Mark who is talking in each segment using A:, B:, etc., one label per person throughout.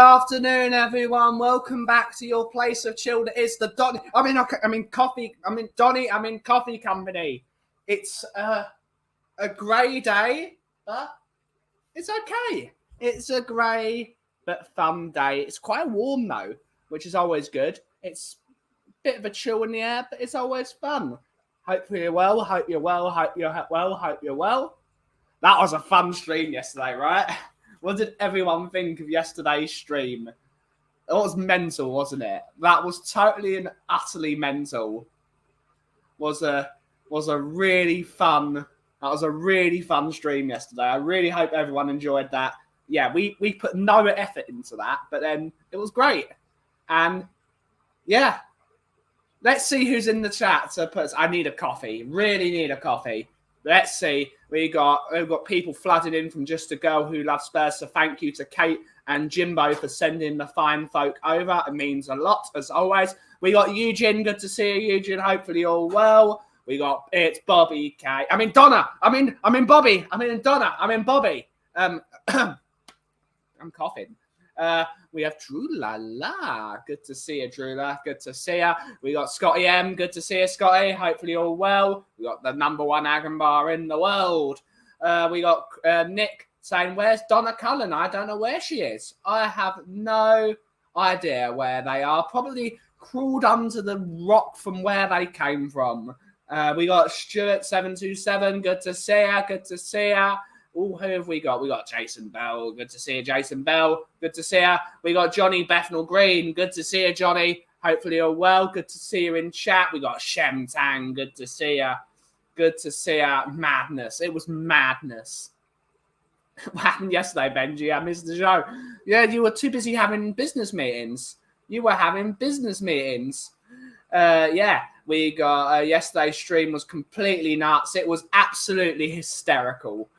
A: afternoon, everyone. Welcome back to your place of chill. That is the Kauffie Company. It's a grey day, but it's okay. It's a grey but fun day. It's quite warm though, which is always good. It's a bit of a chill in the air, but it's always fun. Hope you're well. Hope you're well. Hope you're well. Hope you're well. That was a fun stream yesterday, right? What did everyone think of yesterday's stream? It was mental, wasn't it? That was totally and utterly mental. Was a really fun. That was a really fun stream yesterday. I really hope everyone enjoyed that. Yeah, we put no effort into that, but then it was great. And yeah, let's see who's in the chat. So I need a coffee. Really need a coffee. Let's see. We've got people flooding in from Just a Girl Who Loves Spurs. So thank you to Kate and Jimbo for sending the fine folk over. It means a lot, as always. We got Eugene. Good to see you, Eugene. Hopefully all well. It's Bobby K. Donna. Bobby. Donna. Bobby. I'm coughing. We have Drew La. Good to see you, Drew La. Good to see you. We got Scotty M. Good to see you, Scotty. Hopefully all well. We got the #1 Agon bar in the world. We got Nick saying, "Where's Donna Cullen? I don't know where she is. I have no idea where they are. Probably crawled under the rock from where they came from." We got Stuart727. Good to see you. Good to see you. Ooh, who have we got? We got Jason Bell. Good to see you, Jason Bell. Good to see you. We got Johnny Bethnal Green. Good to see you, Johnny. Hopefully you're well. Good to see you in chat. We got Shem Tang. Good to see you. Good to see you. Madness. It was madness. What happened yesterday, Benji? I missed the show. Yeah, you were too busy having business meetings. Yeah, we got yesterday's stream was completely nuts. It was absolutely hysterical.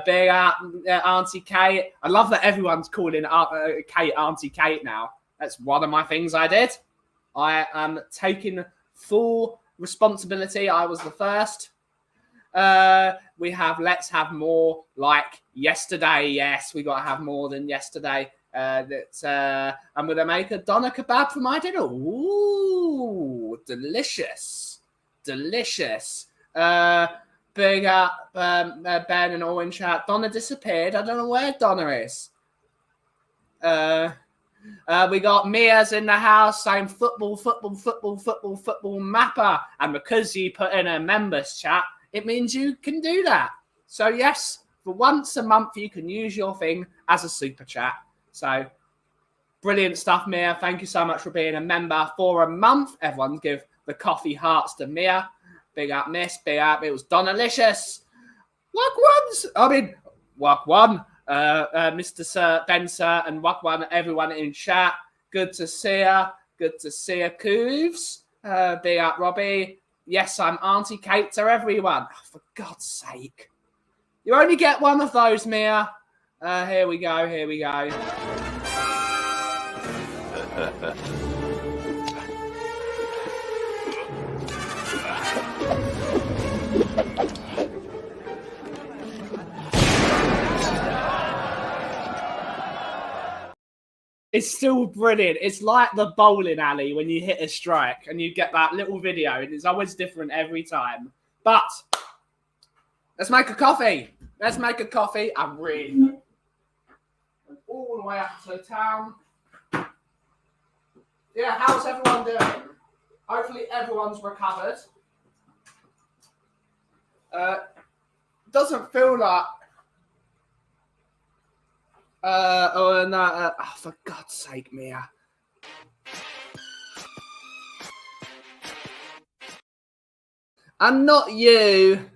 A: Big Auntie Kate. I love that everyone's calling Kate Auntie Kate now. That's one of my things I did. I am taking full responsibility. I was the first. We have Let's Have More like yesterday. Yes, we got to have more than yesterday. I'm going to make a doner kebab for my dinner. Ooh, delicious. Big up Ben and all in chat. Donna disappeared. I don't know where Donna is. We got Mia's in the house saying football mapper. And because you put in a members chat, it means you can do that. So yes, for once a month, you can use your thing as a super chat. So, brilliant stuff, Mia. Thank you so much for being a member for a month. Everyone give the coffee hearts to Mia. Big up, miss. Big up. It was Donalicious. Walk one. Mr. Sir, Ben Sir, and Walk one. Everyone in chat. Good to see ya. Good to see ya, Cooves. Big up, Robbie. Yes, I'm Auntie Kate to everyone. Oh, for God's sake. You only get one of those, Mia. Here we go. It's still brilliant. It's like the bowling alley when you hit a strike and you get that little video, and it's always different every time. But let's make a coffee. I'm really all the way up to town. Yeah, how's everyone doing? Hopefully everyone's recovered. Doesn't feel like for God's sake, Mia. I'm not you.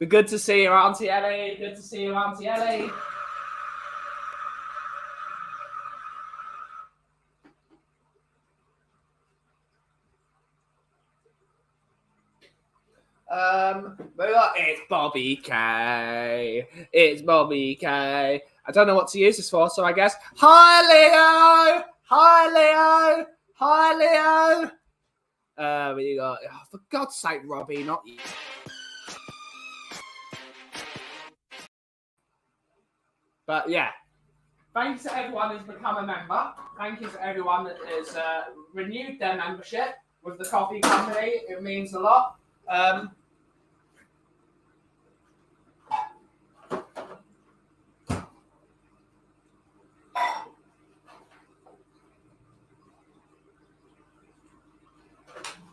A: But good to see you, Auntie Ellie. Good to see you, Auntie Ellie. It's Bobby K. It's Bobby K. I don't know what to use this for, so I guess. Hi, Leo. We got, for God's sake, Robbie, not you. But yeah, thanks to everyone who's become a member. Thank you to everyone that has renewed their membership with the Kauffie Company. It means a lot.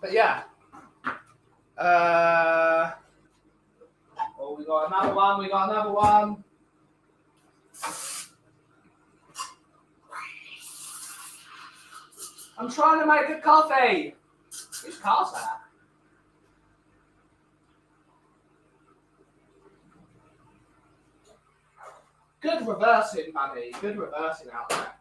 A: But yeah. Oh, we got another one. I'm trying to make a coffee. Whose car's that? Good reversing, buddy. Good reversing out there.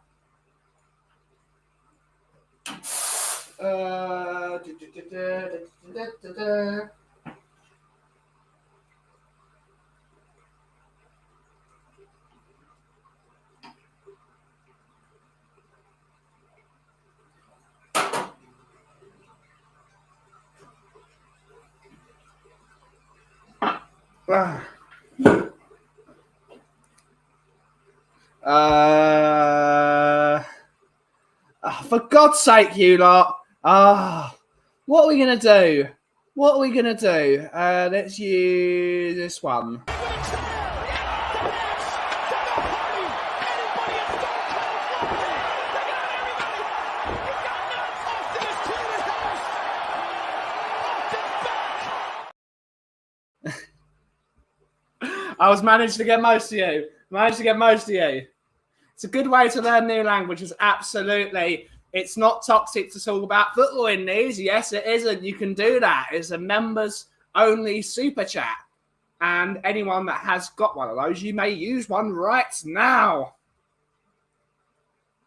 A: For God's sake, you lot. What are we going to do? What are we going to do? Let's use this one. I was managed to get most of you. It's a good way to learn new languages. Absolutely. It's not toxic to talk about football in these. Yes, it isn't. You can do that. It's a members only super chat. And anyone that has got one of those, you may use one right now.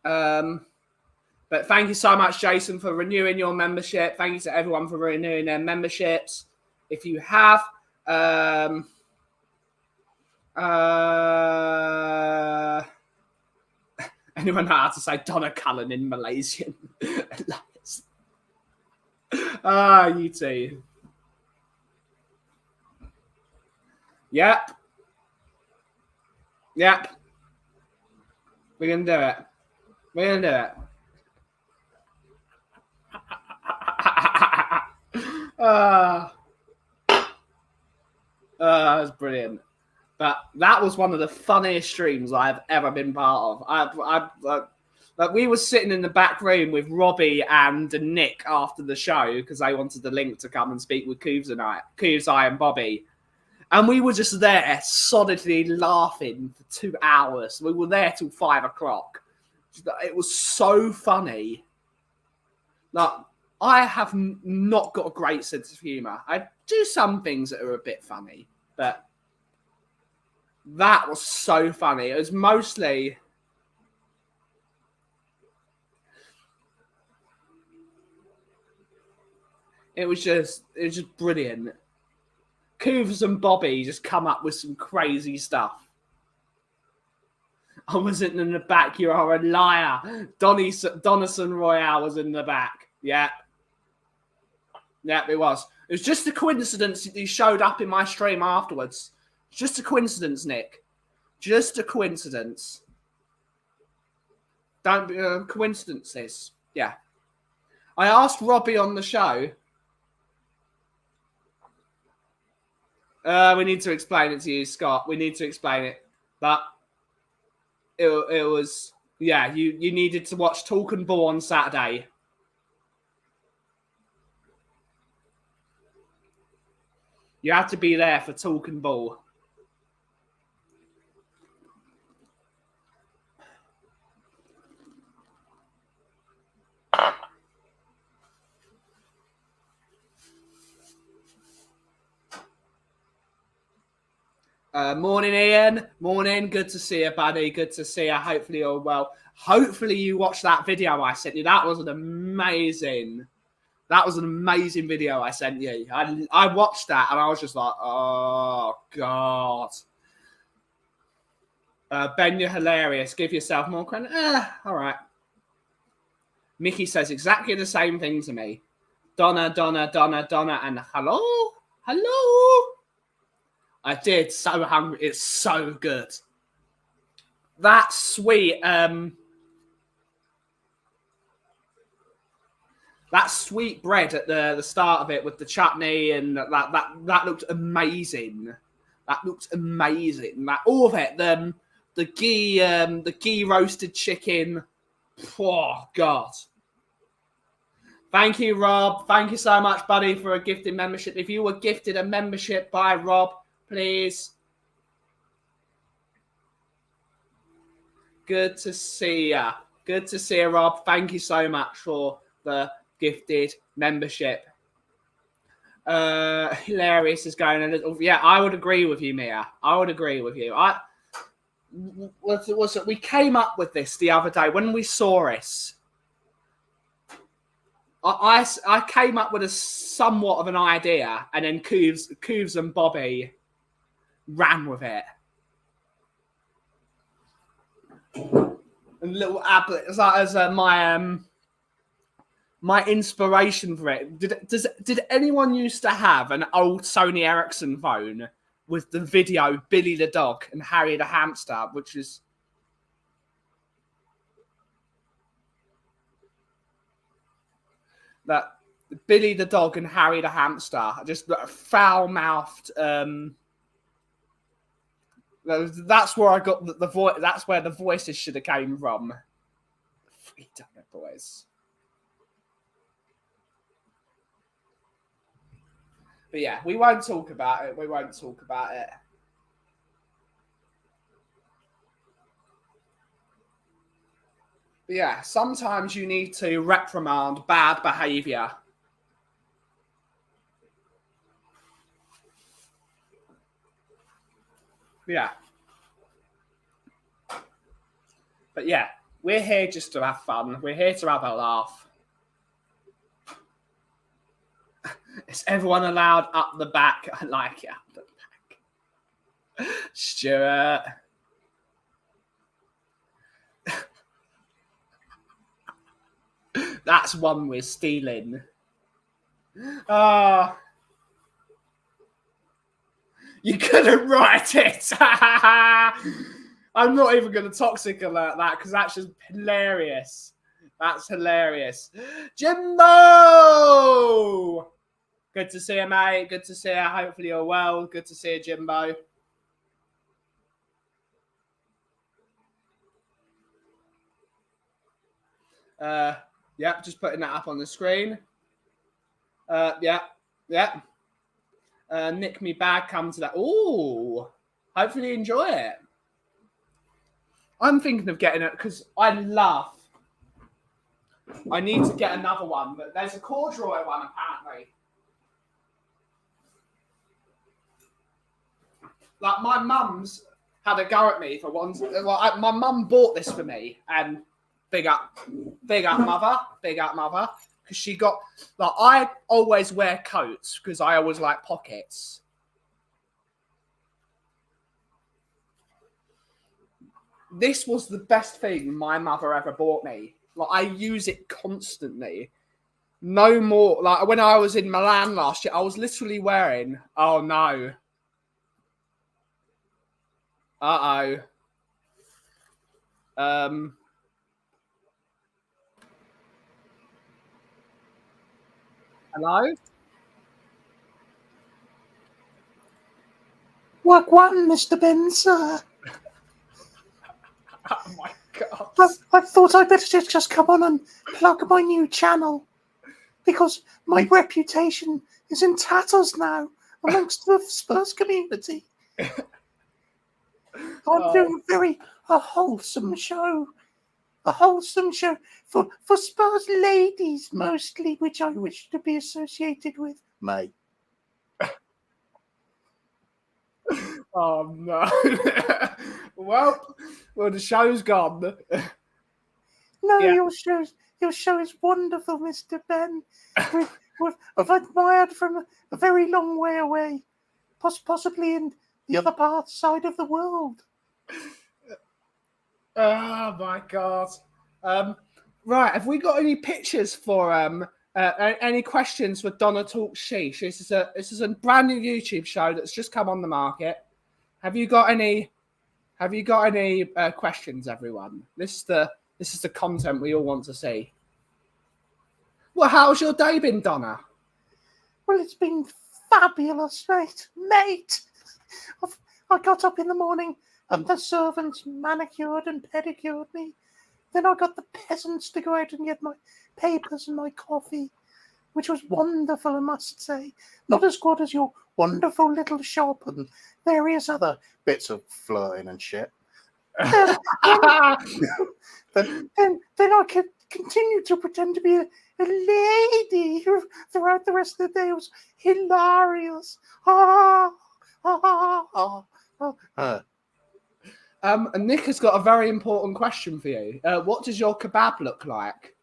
A: But thank you so much, Jason, for renewing your membership. Thank you to everyone for renewing their memberships. If you have, anyone know how to say Donna Cullen in Malaysian? You too. Yep. We're going to do it. That was brilliant. But that was one of the funniest streams I've ever been part of. We were sitting in the back room with Robbie and Nick after the show because they wanted the link to come and speak with Coovs, I, and Bobby. And we were just there solidly laughing for 2 hours. We were there till 5 o'clock. It was so funny. Like, I have not got a great sense of humour. I do some things that are a bit funny, but that was so funny. It was mostly... It was just brilliant. Coovs and Bobby just come up with some crazy stuff. I wasn't in the back. You are a liar. Donison Royale was in the back. Yeah. Yeah, it was. It was just a coincidence that you showed up in my stream afterwards. Just a coincidence, Nick. Just a coincidence. Don't be coincidences. Yeah. I asked Robbie on the show. We need to explain it to you, Scott. We need to explain it. But it was... Yeah, you needed to watch Talk and Ball on Saturday. You had to be there for Talk and Ball. Morning, Ian. Morning. Good to see you, buddy. Good to see you. Hopefully you're well. Hopefully you watched that video I sent you. That was an amazing video I sent you. I watched that and I was just like, oh, God. Ben, you're hilarious. Give yourself more credit. All right. Mickey says exactly the same thing to me. Donna, and hello? I did. So hungry. It's so good. that sweet bread at the start of it with the chutney and that looked amazing. That looked amazing. That all of it, the ghee roasted chicken. Oh God. Thank you, Rob. Thank you so much, buddy, for a gifted membership. If you were gifted a membership by Rob, please. Good to see ya. Good to see you, Rob. Thank you so much for the gifted membership. Hilarious is going a little. Yeah, I would agree with you, Mia. I would agree with you. We came up with this the other day when we saw this. I came up with a somewhat of an idea, and then Cooves and Bobby ran with it. And little Ablett as my inspiration for it. Did anyone used to have an old Sony Ericsson phone with the video Billy the dog and Harry the hamster, which is that Billy the dog and Harry the hamster, just foul-mouthed. That's where I got the voice. That's where the voices should have came from. Freedom, boys. But yeah, we won't talk about it. We won't talk about it. But yeah, sometimes you need to reprimand bad behavior. Yeah. But yeah, we're here just to have fun. We're here to have a laugh. Is everyone allowed up the back? I like it, up the back. Stuart. That's one we're stealing. You couldn't write it. I'm not even going to toxic alert that because that's just hilarious. That's hilarious. Jimbo! Good to see you, mate. Good to see you. Hopefully you're well. Good to see you, Jimbo. Yeah, just putting that up on the screen. Yeah. Nick me bag, come to that. Ooh, hopefully you enjoy it. I'm thinking of getting it because I need to get another one, but there's a corduroy one apparently. Like my mum's had a go at me for once. Well, my mum bought this for me, and big up, mother, because she got. Like I always wear coats because I always like pockets. This was the best thing my mother ever bought me. Like I use it constantly. No more. Like when I was in Milan last year, I was literally wearing. Oh no. Hello.
B: Work one, Mr. Ben, sir.
A: Oh my God.
B: I thought I'd better just come on and plug my new channel because my reputation is in tatters now amongst the Spurs community. I'm doing a wholesome show. A wholesome show for Spurs ladies mostly, which I wish to be associated with, mate.
A: Oh no. well, the show's gone.
B: No, yeah. Your show is wonderful, Mr. Ben. I've admired from a very long way away, possibly in the other side of the world.
A: Oh my God. Right, have we got any pictures for any questions for Donna Talks Sheesh? This is a brand new YouTube show that's just come on the market. Have you got any Have you got any questions, everyone? This is the content we all want to see. Well, how's your day been, Donna?
B: Well, it's been fabulous, mate. I got up in the morning and the servants manicured and pedicured me. Then I got the peasants to go out and get my papers and my coffee, which was wonderful, I must say. Not as good as your wonderful little shop and various other bits of flirting and shit. Then I could continue to pretend to be a lady throughout the rest of the day. It was hilarious.
A: And Nick has got a very important question for you. What does your kebab look like?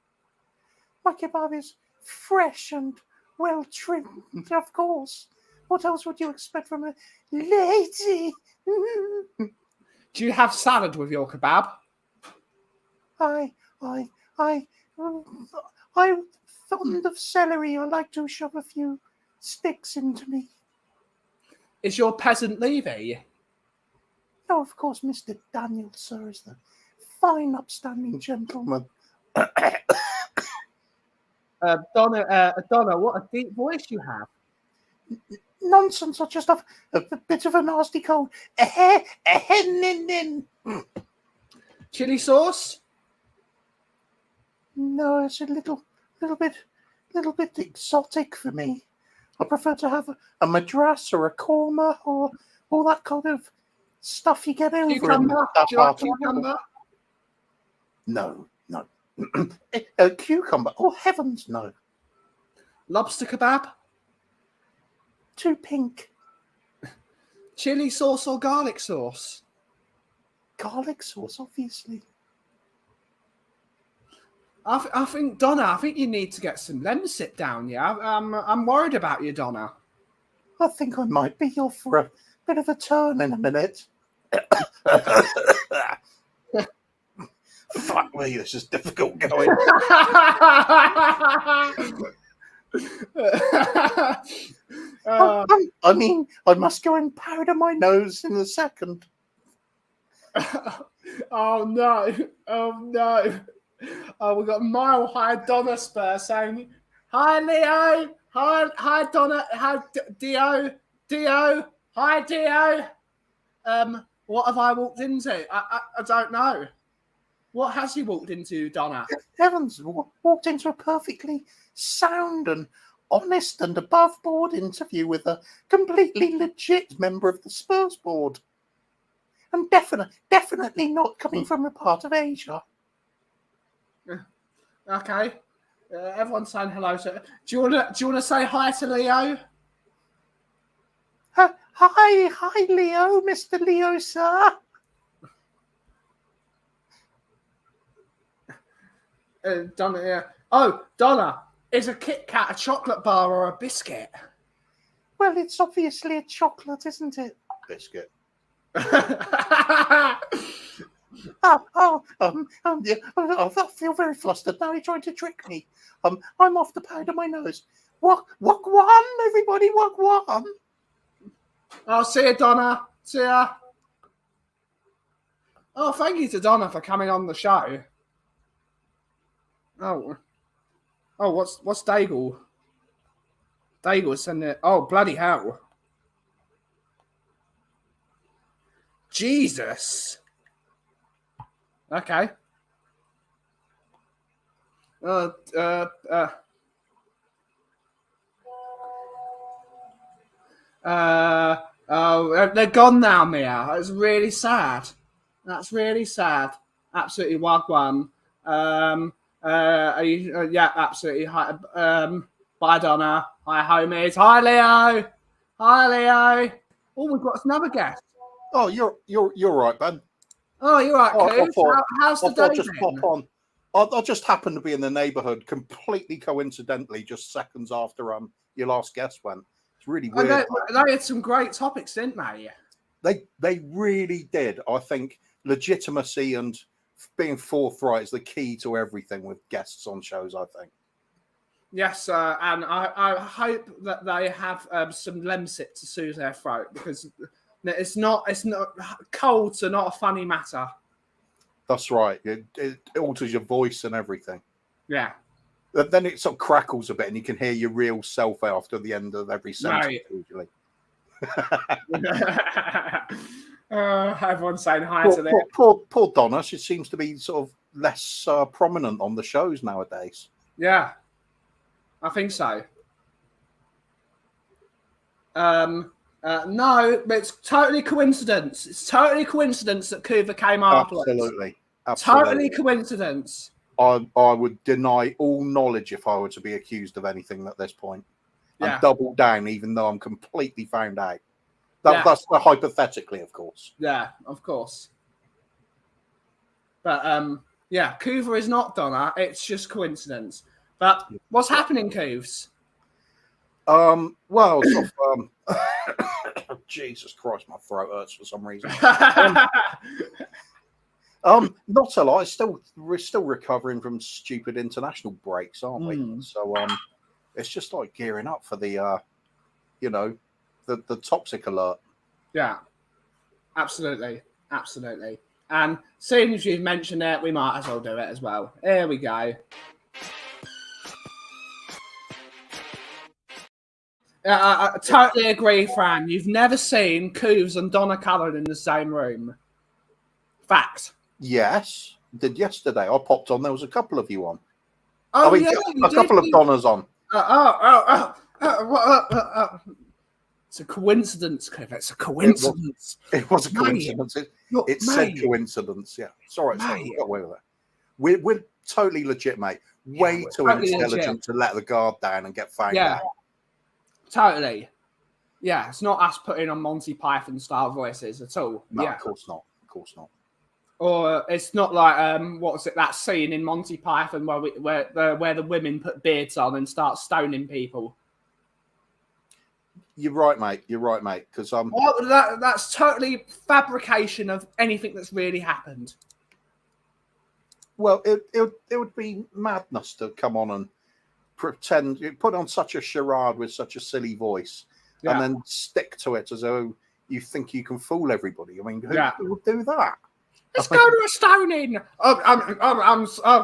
B: My kebab is fresh and well trimmed, of course. What else would you expect from a lady?
A: Do you have salad with your kebab?
B: I'm fond of celery. I like to shove a few sticks into me.
A: Is your peasant Levy?
B: No, of course, Mr. Daniel, sir, is the fine, upstanding gentleman.
A: Donna, what a deep voice you have.
B: Nonsense, I just have a bit of a nasty cold.
A: Chili sauce?
B: No, it's a little bit exotic for me. I prefer to have a madras or a korma or all that kind of stuff you get over
A: cucumber? Do you like cucumber?
B: No. A cucumber? Oh, heavens, no.
A: Lobster kebab?
B: Too pink.
A: Chili sauce or garlic sauce?
B: Garlic sauce, obviously.
A: I think, Donna, I think you need to get some Lemsip down, yeah? I'm worried about you, Donna.
B: I think I might be off for a bit of a turn in a minute. Fuck me, this is difficult going. I mean, I must go and powder my nose in a second.
A: Oh no! Oh, we've got Mile High Donna Spur saying, "Hi Leo, hi Donna, hi Dio, hi Dio." What have I walked into? I don't know. What has he walked into, Donna?
B: Heavens, walked into a perfectly sound and honest and above board interview with a completely legit member of the Spurs board. And definitely not coming from a part of Asia.
A: Okay. Everyone's saying hello. Do you want to say hi to Leo?
B: Hi, Leo, Mr. Leo, sir.
A: Donna, yeah. Oh, Donna, is a Kit Kat a chocolate bar or a biscuit?
B: Well, it's obviously a chocolate, isn't it?
C: Biscuit.
B: Yeah. I feel very flustered now. You're trying to trick me. I'm off to powder my nose. Walk one, everybody, walk one.
A: Oh, see you, Donna. See ya. Oh, thank you to Donna for coming on the show. Oh, what's Daigle? Daigle's sending it. Oh, bloody hell. Jesus. Okay. Oh, they're gone now, Mia. That's really sad. That's really sad. Absolutely wagwan. Yeah, absolutely. Hi, bye, Donna. Hi, homies. Hi, Leo. Hi, Leo. Oh, we've got another guest.
C: Oh, you're right, Ben.
A: Oh, you're right, Coops. How's the day
C: just
A: been?
C: pop on. I just happened to be in the neighbourhood completely coincidentally, just seconds after your last guest went. It's really weird.
A: They had some great topics, didn't they?
C: They really did. I think legitimacy and being forthright is the key to everything with guests on shows, I think.
A: Yes, and I hope that they have some Lemsip to soothe their throat, because It's not. Colds are not a funny matter.
C: That's right. It alters your voice and everything.
A: Yeah.
C: But then it sort of crackles a bit, and you can hear your real self after the end of every sentence.
A: Right.
C: Usually.
A: Everyone's saying hi to them.
C: Poor Donna. She seems to be sort of less prominent on the shows nowadays.
A: Yeah, I think so. No, but it's totally coincidence. It's totally coincidence that Kuva came afterwards.
C: Absolutely.
A: Totally coincidence.
C: I would deny all knowledge if I were to be accused of anything at this point.
A: Yeah.
C: And double down, even though I'm completely found out. That's hypothetically, of course.
A: Yeah, of course. But yeah, Kuva is not Donna. It's just coincidence. But what's happening, Coovs?
C: Well, sort of, Jesus Christ, my throat hurts for some reason. Not a lot. We're still recovering from stupid international breaks, aren't we? So it's just like gearing up for the the toxic alert.
A: Yeah, absolutely. And seeing as you've mentioned it, we might as well do it as well. Here we go. I totally agree, Fran. You've never seen Coos and Donna Cullen in the same room. Fact.
C: Yes, did yesterday. I popped on. There was a couple of you on.
A: Oh,
C: a couple of Donnas on.
A: It's a coincidence, Cliff. It's a coincidence.
C: It was a coincidence. It said coincidence. Yeah. Sorry. We got away with that. We're totally legit, mate. Way too intelligent to let the guard down and get found out.
A: Totally. Yeah, it's not us putting on Monty Python style voices at all.
C: No, of course not.
A: Or it's not like what was it, that scene in Monty Python where the women put beards on and start stoning people.
C: You're right, mate. Because
A: that's totally fabrication of anything that's really happened.
C: Well, it would be madness to come on and pretend, put on such a charade with such a silly voice, and then stick to it as though you think you can fool everybody. I mean, who would do that?
A: Let's go to a stoning. That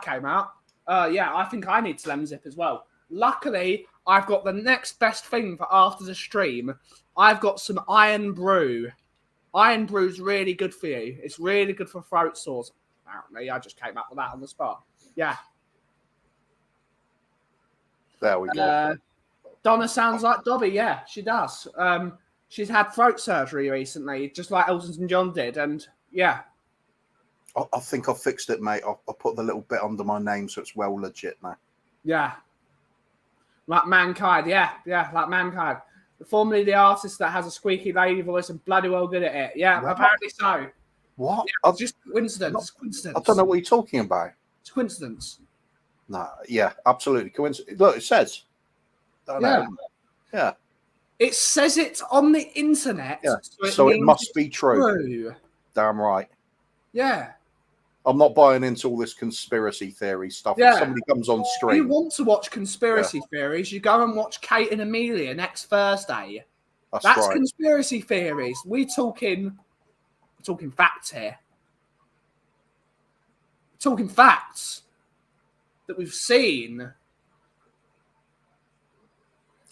A: came out. I think I need Slim Zip as well. Luckily, I've got the next best thing for after the stream. I've got some Iron Brew. Iron Brew's really good for you. It's really good for throat sores. Apparently, I just came up with that on the spot. Yeah.
C: There we go.
A: Donna sounds like Dobby. Yeah, she does. She's had throat surgery recently, just like Elton John did. And yeah.
C: I think I've fixed it, mate. I'll put the little bit under my name so it's well legit now.
A: Yeah. Like Mankind. Yeah, like Mankind. Formerly the artist that has a squeaky lady voice and bloody well good at it. Yeah, apparently so.
C: What?
A: Yeah, it's just coincidence. It's coincidence.
C: I don't know what you're talking about.
A: It's coincidence.
C: No, yeah, absolutely. Coincidence. Look, it says. Yeah.
A: It says it on the internet.
C: Yeah. So it must be true. Damn right.
A: Yeah.
C: I'm not buying into all this conspiracy theory stuff.
A: Yeah.
C: If somebody comes on stream.
A: If you want to watch conspiracy theories, you go and watch Kate and Amelia next Thursday. That's right. Conspiracy theories. We're talking facts here. We're talking facts that we've seen.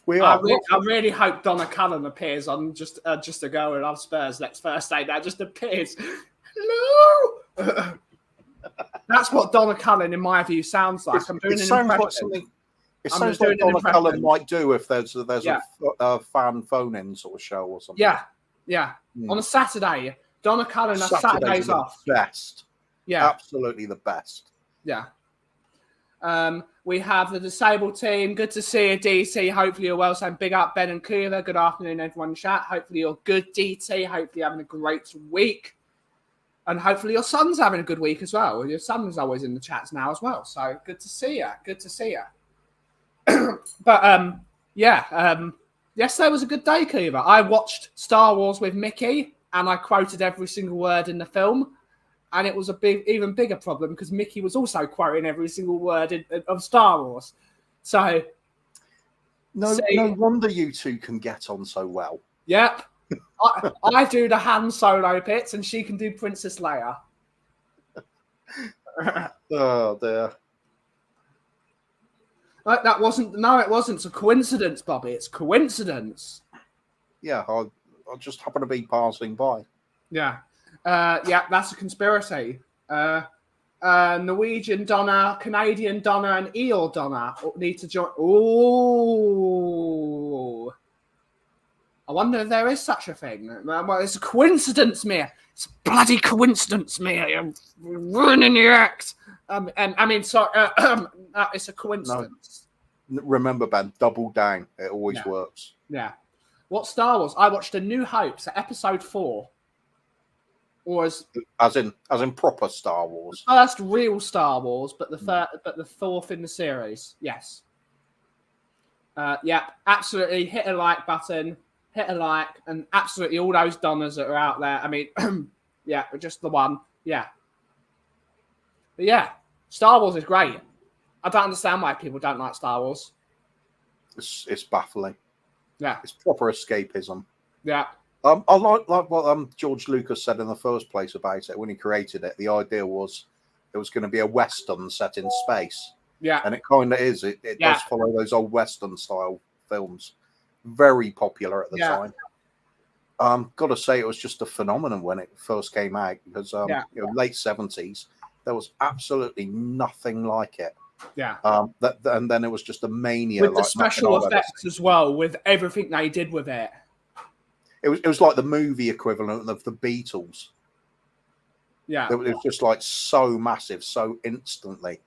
A: I really hope Donna Cullen appears on just a girl who loves Spurs next Thursday. That just appears. Hello. That's what Donna Cullen, in my view, sounds like.
C: It sounds like Donna Cullen might do if there's a fan phone-in sort of show or something.
A: Yeah. On a Saturday, Donna Cullen has Saturdays off.
C: Best.
A: Yeah.
C: Absolutely the best.
A: Yeah. We have the disabled team. Good to see you, DT. Hopefully you're well. So big up, Ben and Kuva. Good afternoon, everyone in chat. Hopefully you're good, DT. Hopefully you're having a great week. And hopefully your son's having a good week as well. Your son's always in the chats now as well. So good to see you. But, yesterday was a good day, Kuva. I watched Star Wars with Mickey and I quoted every single word in the film. And it was even bigger problem because Mickey was also quoting every single word of Star Wars. So,
C: no wonder you two can get on so well.
A: Yep. I do the Han Solo bits, and she can do Princess Leia.
C: Oh dear.
A: That wasn't. No, it wasn't. It's a coincidence, Bobby. It's coincidence.
C: Yeah, I just happen to be passing by.
A: Yeah. Yeah, that's a conspiracy. Norwegian Donna, Canadian Donna, and Eel Donna need to join. Ooh. I wonder if there is such a thing. Well, it's a coincidence, Mia. It's a bloody coincidence, Mia. You're ruining your act. And I mean, sorry, it's a coincidence.
C: No. Remember, Ben, double down. It always works.
A: Yeah. What Star Wars? I watched A New Hope, so episode 4. Or as
C: in proper Star Wars.
A: First real Star Wars, but the fourth in the series. Yes. Yeah, absolutely. Hit a like button. Hit a like, and absolutely all those Donnas that are out there. I mean, yeah, just the one. Yeah. But yeah, Star Wars is great. I don't understand why people don't like Star Wars.
C: It's baffling.
A: Yeah.
C: It's proper escapism.
A: Yeah.
C: I like what George Lucas said in the first place about it when he created it. The idea was it was going to be a Western set in space.
A: Yeah.
C: And it kind of is. It does follow those old Western style films. Very popular at the time. Got to say, it was just a phenomenon when it first came out because late 70s, there was absolutely nothing like it.
A: Yeah.
C: And then it was just a mania
A: with the special effects as well, with everything they did with it.
C: It was like the movie equivalent of the Beatles.
A: Yeah.
C: It was just like so massive, so instantly.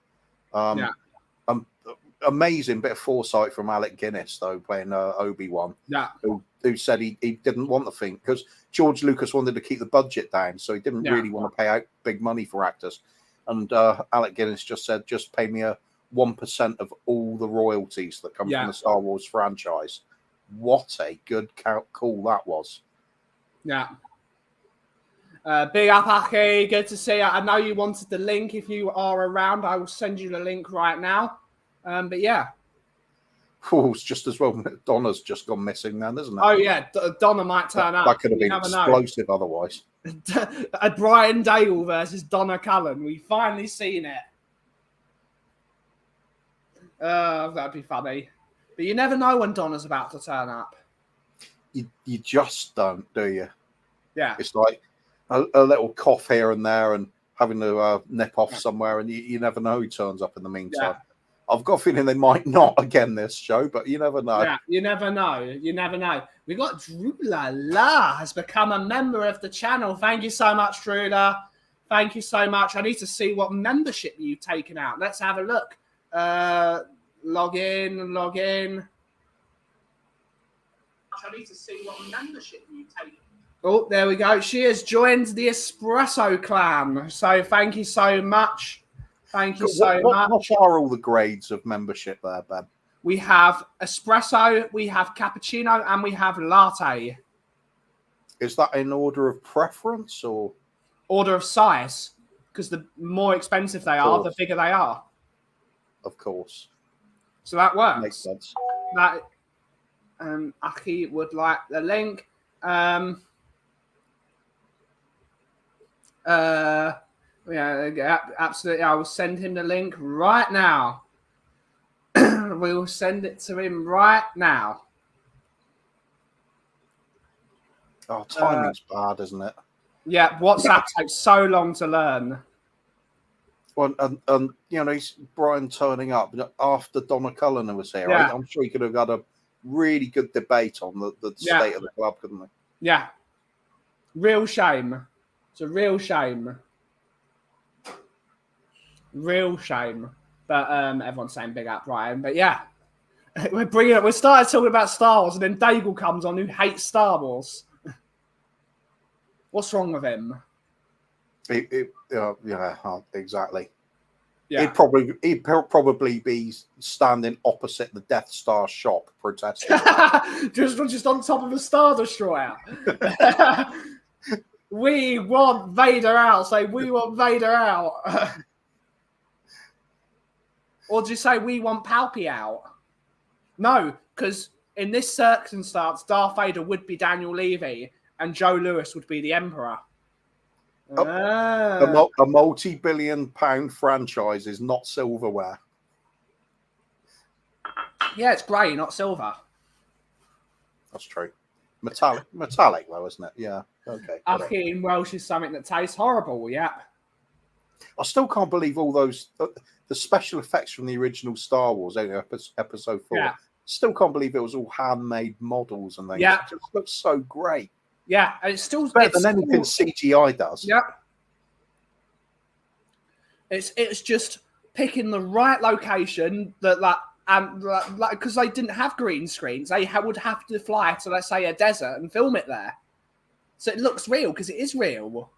C: Amazing bit of foresight from Alec Guinness, though, playing Obi-Wan.
A: Yeah.
C: Who said he didn't want the thing because George Lucas wanted to keep the budget down, so he didn't really want to pay out big money for actors. And Alec Guinness just said, just pay me 1% of all the royalties that come from the Star Wars franchise. What a good call that was. Yeah.
A: Big up, Aki. Good to see you. I know you wanted the link. If you are around, I will send you the link right now. But yeah.
C: Oh, it's just as well. Donna's just gone missing then, isn't it?
A: Oh, yeah. Donna might turn up.
C: That could have been explosive otherwise.
A: A Brian Dale versus Donna Cullen. We've finally seen it. That'd be funny. But you never know when Donna's about to turn up.
C: You just don't, do you?
A: Yeah.
C: It's like a little cough here and there and having to nip off somewhere, and you never know who turns up in the meantime. I've got a feeling they might not again this show, but you never know.
A: Yeah, you never know. You never know. We got Drula has become a member of the channel. Thank you so much, Drula. Thank you so much. I need to see what membership you've taken out. Let's have a look. Log in. I need to see what membership you've taken. Oh, there we go. She has joined the Espresso Clan. So thank you so much. Thank you so much.
C: What are all the grades of membership there, Ben?
A: We have espresso, we have cappuccino, and we have latte.
C: Is that in order of preference or
A: order of size? Because the more expensive they are, the bigger they are.
C: Of course.
A: So that works.
C: Makes sense.
A: That Aki would like the link. Yeah, absolutely. I will send him the link right now. We will send it to him right now.
C: Oh, timing's bad, isn't it?
A: Yeah, WhatsApp takes so long to learn.
C: Well, and you know, he's Brian turning up after Donna Cullen was here. Right? I'm sure he could have had a really good debate on the state of the club, couldn't he?
A: Yeah. Real shame. It's a real shame. Real shame. But everyone's saying big up Brian. But yeah. We started talking about Star Wars and then Daigle comes on who hates Star Wars. What's wrong with him?
C: Yeah, exactly.
A: Yeah.
C: He'd probably be standing opposite the Death Star shop protesting.
A: just on top of a Star Destroyer. We want Vader out. Say, we want Vader out. Or do you say we want Palpy out? No, because in this circumstance, Darth Vader would be Daniel Levy, and Joe Louis would be the Emperor.
C: A multi-billion-pound franchise is not silverware.
A: Yeah, it's grey, not silver.
C: That's true. Metallic though, isn't it? Yeah. Okay.
A: Aki in Welsh is something that tastes horrible. Yeah.
C: I still can't believe all those the special effects from the original Star Wars episode 4.
A: Yeah.
C: Still can't believe it was all handmade models and things.
A: Yeah.
C: It just looks so great.
A: Yeah, and it's
C: better than anything CGI does.
A: Yeah. It's just picking the right location that because they didn't have green screens, they would have to fly to, let's say, a desert and film it there, so it looks real because it is real.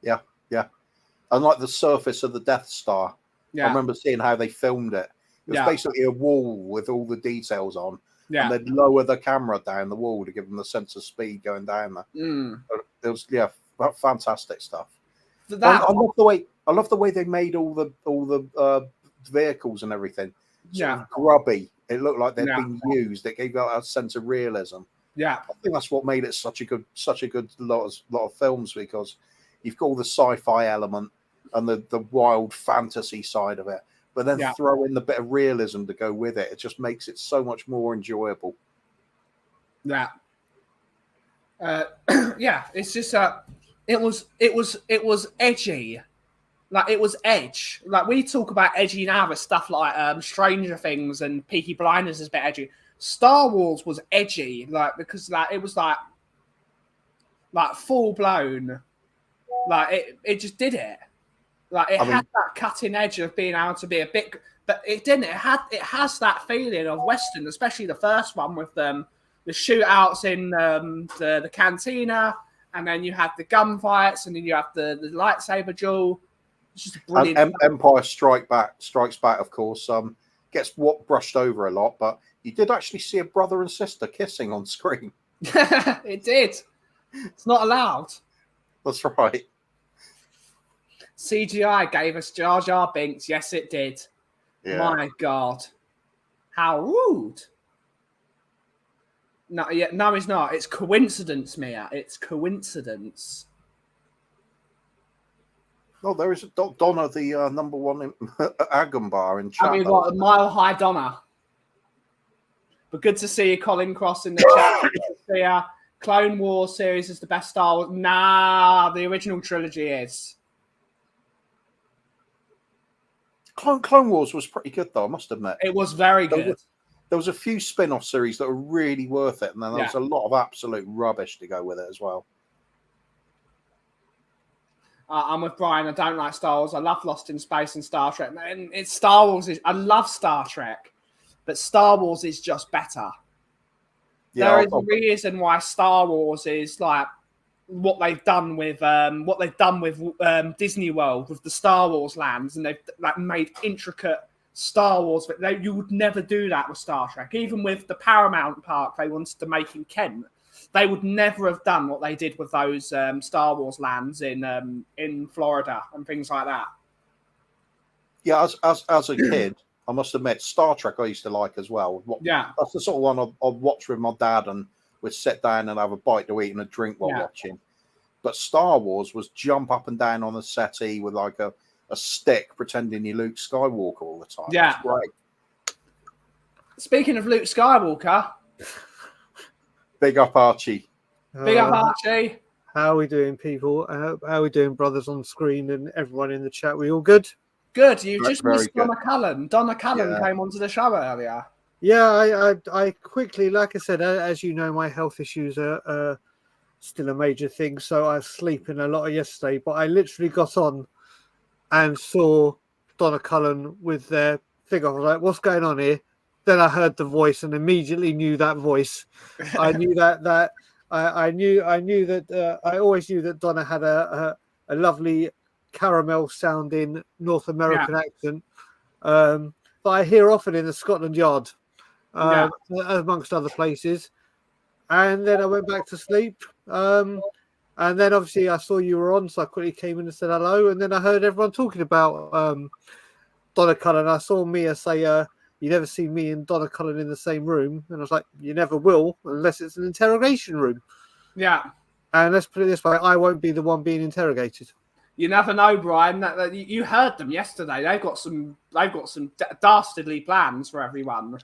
C: Yeah, yeah. And like the surface of the Death Star, I remember seeing how they filmed it. It was basically a wall with all the details on, and they'd lower the camera down the wall to give them the sense of speed going down there. It was fantastic stuff. I love the way they made all the vehicles and everything. Sort of grubby. It looked like they'd been used. It gave out a sense of realism. Yeah, I think that's what made it such a good lot of films, because you've got all the sci-fi element and the wild fantasy side of it, but then throw in the bit of realism to go with it. It just makes it so much more enjoyable. Yeah.
A: It's just it was edgy. Like, it was edge. Like, we talk about edgy now with stuff like Stranger Things and Peaky Blinders is a bit edgy. Star Wars was edgy, like, because it was like full blown. Like, it just did it. Like, it had that cutting edge of being able to be a bit, but it didn't. It has that feeling of Western, especially the first one with the shootouts in the cantina, and then you have the gunfights, and then you have the lightsaber duel. It's just brilliant.
C: Empire Strikes Back, of course, gets brushed over a lot, but you did actually see a brother and sister kissing on screen.
A: It did. It's not allowed.
C: That's right.
A: CGI gave us Jar Jar Binks. Yes, it did. Yeah. My God. How rude. No, it's not. It's coincidence, Mia. It's coincidence.
C: Oh, there is Donna, the number one in Agumbar in chat.
A: I mean, what, a mile high Donna. But good to see you, Colin Cross, in the chat. The Clone Wars series is the best Star Wars. Nah, the original trilogy is.
C: Clone Wars was pretty good, though, I must admit.
A: It was very good.
C: There was a few spin-off series that were really worth it, and then there was a lot of absolute rubbish to go with it as well.
A: I'm with Brian. I don't like Star Wars. I love Lost in Space and Star Trek. And it's Star Wars. I love Star Trek, but Star Wars is just better. Yeah, there is a reason why Star Wars is like what they've done with Disney World with the Star Wars lands, and they've like made intricate Star Wars. But you would never do that with Star Trek. Even with the Paramount Park they wanted to make in Kent, they would never have done what they did with those Star Wars lands in Florida and things like that.
C: Yeah, as a kid, I must admit, Star Trek I used to like as well. That's the sort of one I'd watch with my dad, and we'd sit down and have a bite to eat and a drink while watching. But Star Wars was jump up and down on the settee with like a stick, pretending you're Luke Skywalker all the time. Yeah, it's great.
A: Speaking of Luke Skywalker.
C: Big up, Archie.
A: Big up, Archie.
B: How are we doing, people? How are we doing, brothers on screen and everyone in the chat? We all good?
A: Good. You just missed Donna Cullen. Donna Cullen came onto the show earlier.
B: Yeah, I quickly, like I said, as you know, my health issues are still a major thing, so I was sleeping a lot yesterday, but I literally got on and saw Donna Cullen with their thing. I was like, what's going on here? Then I heard the voice and immediately knew that voice. I knew that I knew that I always knew that Donna had a lovely caramel sounding North American accent. But I hear often in the Scotland Yard, amongst other places. And then I went back to sleep. And then obviously I saw you were on, so I quickly came in and said hello. And then I heard everyone talking about Donna Cullen. I saw Mia say, you never see me and Donna Cullen in the same room. And I was like, you never will, unless it's an interrogation room.
A: Yeah.
B: And let's put it this way, I won't be the one being interrogated.
A: You never know, Brian. You heard them yesterday. They've got some dastardly plans for everyone.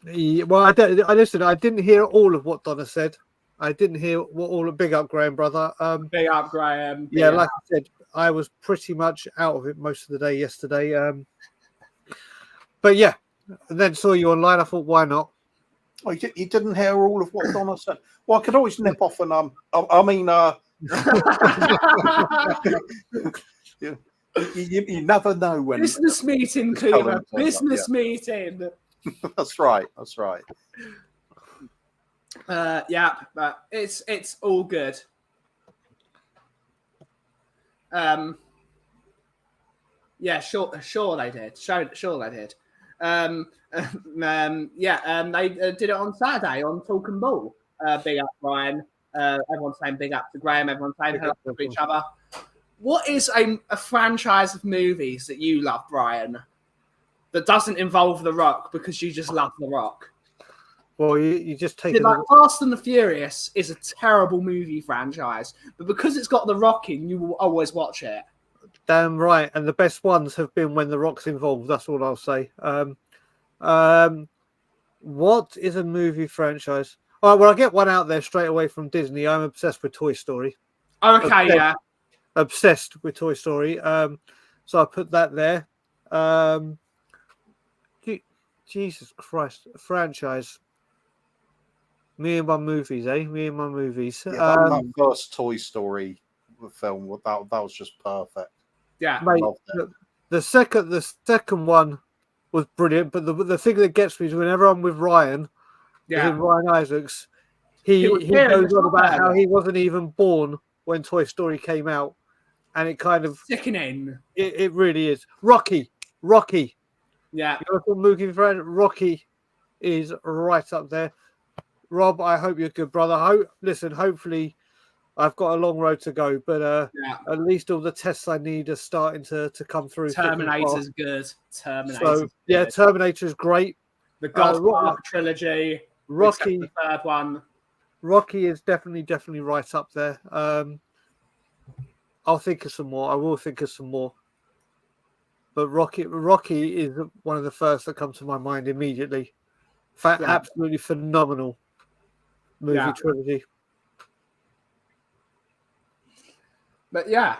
B: Yeah, well, I listened. I didn't hear all of what Donna said. I didn't hear what all the big up, Graham, brother.
A: Big up, Graham.
B: Yeah, like I said, I was pretty much out of it most of the day yesterday. But yeah, and then saw you online. I thought, why not?
C: Oh, you didn't hear all of what Donna said. Well, I could always nip off and you never know when
A: business meeting, Cleaver. Business meeting.
C: That's right. That's right.
A: Yeah, but it's all good. Yeah, sure they did. Sure they did. They did it on Saturday on Talk and Ball. Big up, Brian. Everyone's saying big up to Graham. Everyone's saying hello to each other. What is a franchise of movies that you love, Brian, that doesn't involve The Rock because you just love The Rock?
B: Well, you just take it.
A: Like Fast and the Furious is a terrible movie franchise, but because it's got The Rock in, you will always watch it.
B: Damn right, and the best ones have been when The Rock's involved. That's all I'll say. What is a movie franchise? All right, well, I'll get one out there straight away from Disney. I'm obsessed with Toy Story.
A: Okay,
B: obsessed with Toy Story. So I put that there. Jesus Christ, a franchise. Me and my movies, eh? Me and my movies.
C: Yeah, that first Toy Story film, that was just perfect.
A: Yeah,
B: mate, the second one was brilliant, but the thing that gets me is whenever I'm with Ryan, Ryan Isaacs, he goes on about how he wasn't even born when Toy Story came out, and it kind of
A: sickening.
B: It really is. Rocky.
A: Yeah,
B: you look at movie friend. Rocky is right up there. Rob, I hope you're good, brother. Hopefully, I've got a long road to go, but at least all the tests I need are starting to come through.
A: Terminator's good.
B: Terminator is great.
A: The Godfather trilogy.
B: Rocky,
A: the third one.
B: Rocky is definitely right up there. I'll think of some more. I will think of some more. But Rocky is one of the first that come to my mind immediately. Absolutely phenomenal movie trilogy.
A: But yeah.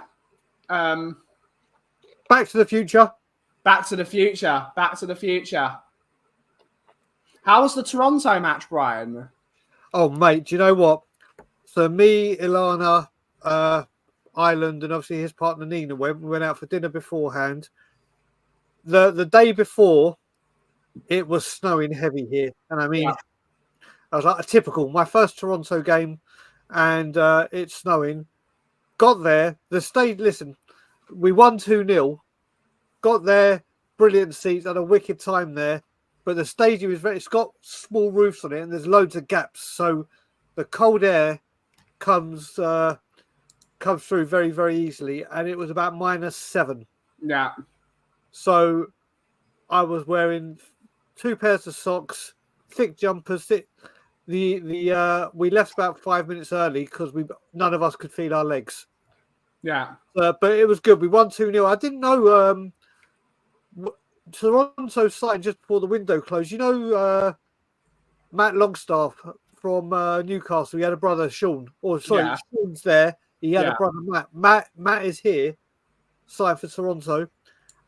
B: Back to the Future.
A: Back to the Future. How was the Toronto match, Brian?
B: Oh, mate, do you know what? So me, Ilana, Ireland, and obviously his partner Nina went out for dinner beforehand. The day before, it was snowing heavy here. And I mean, I was like, typical. My first Toronto game, and it's snowing. Got there. Listen, we won 2-0. Got there. Brilliant seats. Had a wicked time there. But the stadium it's got small roofs on it, and there's loads of gaps. So the cold air comes through very, very easily. And it was about -7.
A: Yeah.
B: So I was wearing 2 pairs of socks, thick jumpers. We left about 5 minutes early because none of us could feel our legs.
A: Yeah.
B: But it was good. We won 2-0. I didn't know Toronto signed just before the window closed. You know Matt Longstaff from Newcastle. He had a brother, Sean. Sean's there. He had a brother, Matt. Matt is here, signed for Toronto.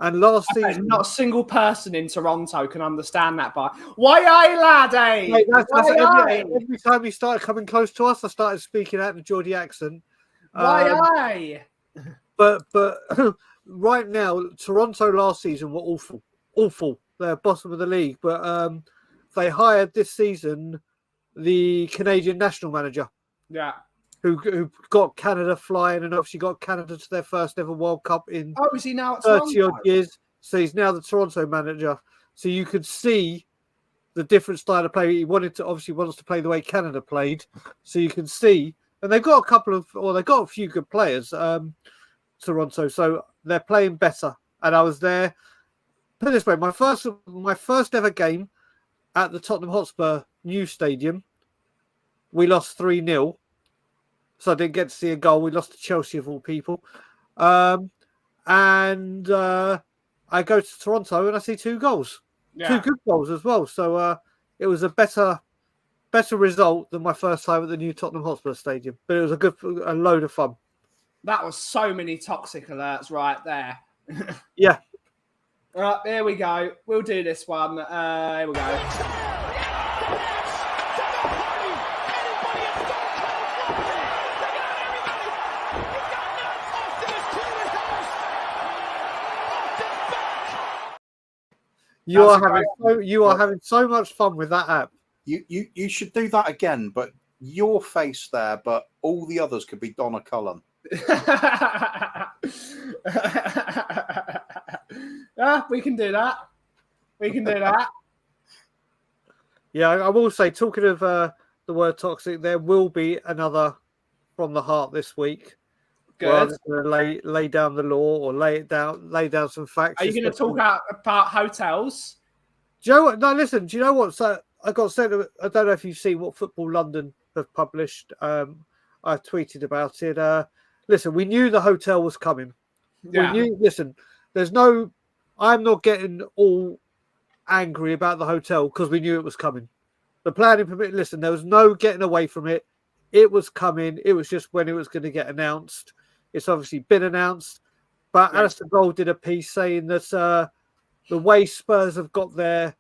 B: And last season,
A: not a single person in Toronto can understand that. But why, laddie?
B: Mate, every time he started coming close to us, I started speaking out in the Geordie accent.
A: Why?
B: But right now, Toronto last season were awful. They're bottom of the league, but they hired this season the Canadian national manager.
A: Yeah.
B: Who got Canada flying and obviously got Canada to their first ever World Cup in
A: is he now at
B: 30 odd years. So he's now the Toronto manager. So you could see the different style of play. He wants to play the way Canada played. So you can see, and they've got they've got a few good players, Toronto. So they're playing better. And I was there. Put it this way, my first ever game at the Tottenham Hotspur new stadium, we lost 3-0.
D: so I didn't get to see a goal. We lost to Chelsea of all people. And I go to Toronto and I see 2 goals, 2 good goals as well. So it was a better result than my first time at the new Tottenham Hotspur Stadium. But it was a load of fun.
A: That was so many toxic alerts right there.
D: Yeah.
A: All right, there we go. We'll do this one. Here we go.
D: You are having so much fun with that app.
C: You should do that again, but your face there, but all the others could be Donna Cullen.
A: We can do that. We can do that.
D: Yeah, I will say, talking of the word toxic, there will be another From the Heart this week.
A: Good.
D: Well, I'm just going to lay down the law or lay down some facts.
A: Are you going to talk about hotels?
D: Do you know what? No, listen. Do you know what? So I got sent. I don't know if you've seen what Football London have published. I tweeted about it. Listen, we knew the hotel was coming.
A: Yeah.
D: We knew. Listen, there's no. I'm not getting all angry about the hotel because we knew it was coming. The planning permit. Listen, there was no getting away from it. It was coming. It was just when it was going to get announced. It's obviously been announced. But Alistair Gold did a piece saying that the way Spurs have got their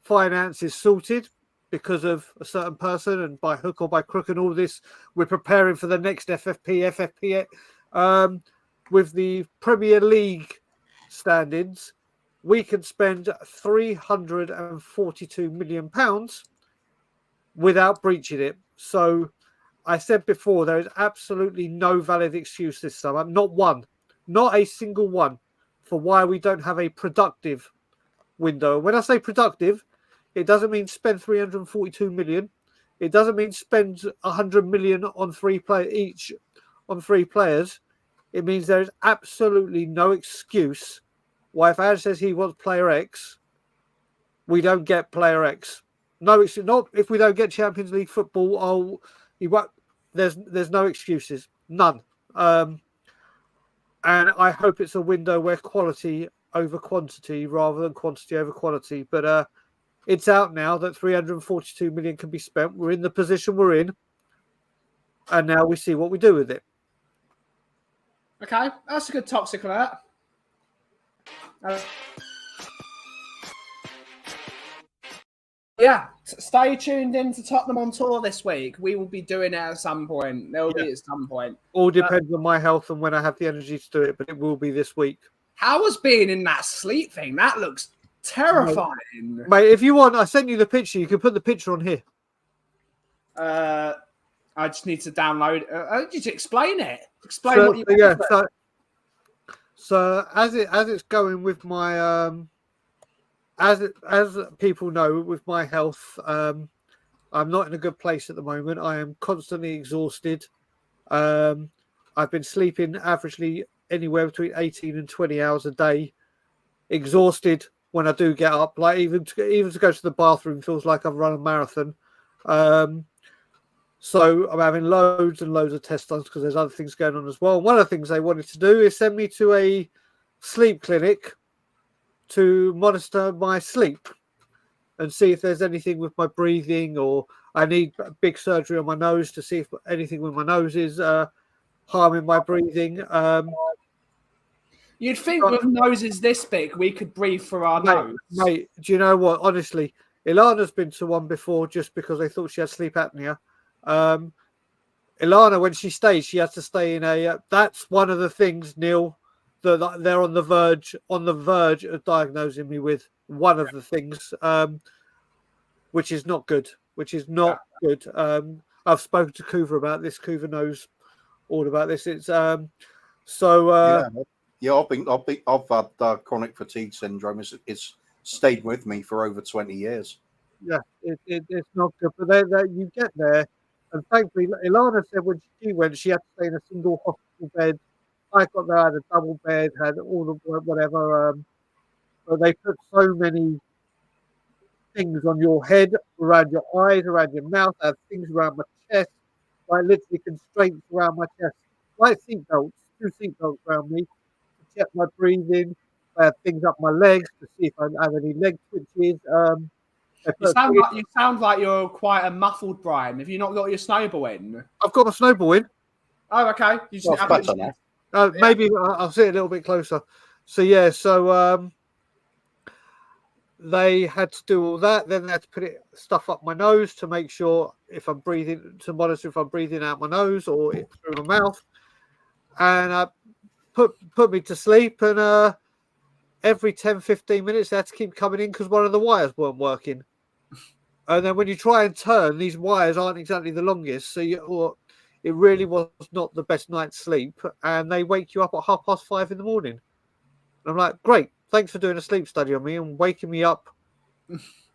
D: finances sorted because of a certain person and by hook or by crook and all this, we're preparing for the next FFP. With the Premier League standings, we can spend £342 million without breaching it. So I said before, there is absolutely no valid excuse this summer. Not one. Not a single one for why we don't have a productive window. When I say productive, it doesn't mean spend 342 million. It doesn't mean spend 100 million on 3 players each on 3 players. It means there is absolutely no excuse why if Ad says he wants player X, we don't get player X. No, it's not if we don't get Champions League football. There's no excuses, none. And I hope it's a window where quality over quantity rather than quantity over quality. But it's out now that 342 million can be spent. We're in the position we're in, and now we see what we do with it.
A: Okay, that's a good toxic alert. Yeah, stay tuned in to Tottenham on Tour this week. We will be doing it at some point. There will be at some point.
D: All depends on my health and when I have the energy to do it, but it will be this week.
A: How was being in that sleep thing? That looks terrifying.
D: Mate, if you want, I sent you the picture. You can put the picture on here.
A: I just need to download. Just explain it. Explain what you.
D: So as it's going with my as people know, with my health, I'm not in a good place at the moment. I am constantly exhausted. I've been sleeping averagely anywhere between 18 and 20 hours a day. Exhausted when I do get up. Like even to go to the bathroom feels like I've run a marathon. So I'm having loads and loads of test runs because there's other things going on as well. One of the things they wanted to do is send me to a sleep clinic to monitor my sleep and see if there's anything with my breathing, or I need big surgery on my nose to see if anything with my nose is harming my breathing.
A: You'd think with noses this big, we could breathe through our nose.
D: Mate, do you know what? Honestly, Ilana's been to one before just because they thought she had sleep apnea. Ilana, when she stayed, she had to stay in a. That's one of the things, Neil, that they're on the verge of diagnosing me with. One of the things, which is not good. Which is not good. I've spoken to Kuva about this. Kuva knows all about this. It's
C: I've had chronic fatigue syndrome. It's stayed with me for over 20 years.
D: Yeah, it's not good. But you get there. And thankfully, Ilana said when she went, she had to stay in a single hospital bed. I got there, had a double bed, had all the whatever. But they put so many things on your head, around your eyes, around your mouth. I had things around my chest. like literally constraints around my chest, like seatbelts, 2 seatbelts around me to check my breathing, things up my legs to see if I have any leg twitches.
A: You sound like you're quite a muffled Brian. Have you not got your snowball in?
D: I've got my snowball in.
A: Oh, okay. You just,
C: That's better now.
D: Maybe I'll sit a little bit closer. So yeah, they had to do all that. Then they had to put stuff up my nose to make sure if I'm breathing, to monitor if I'm breathing out my nose or through my mouth, and put me to sleep. And every 10-15 minutes they had to keep coming in because one of the wires weren't working. And then when you try and turn, these wires aren't exactly the longest, so it really was not the best night's sleep. And they wake you up at 5:30 in the morning. And I'm like, great, thanks for doing a sleep study on me and waking me up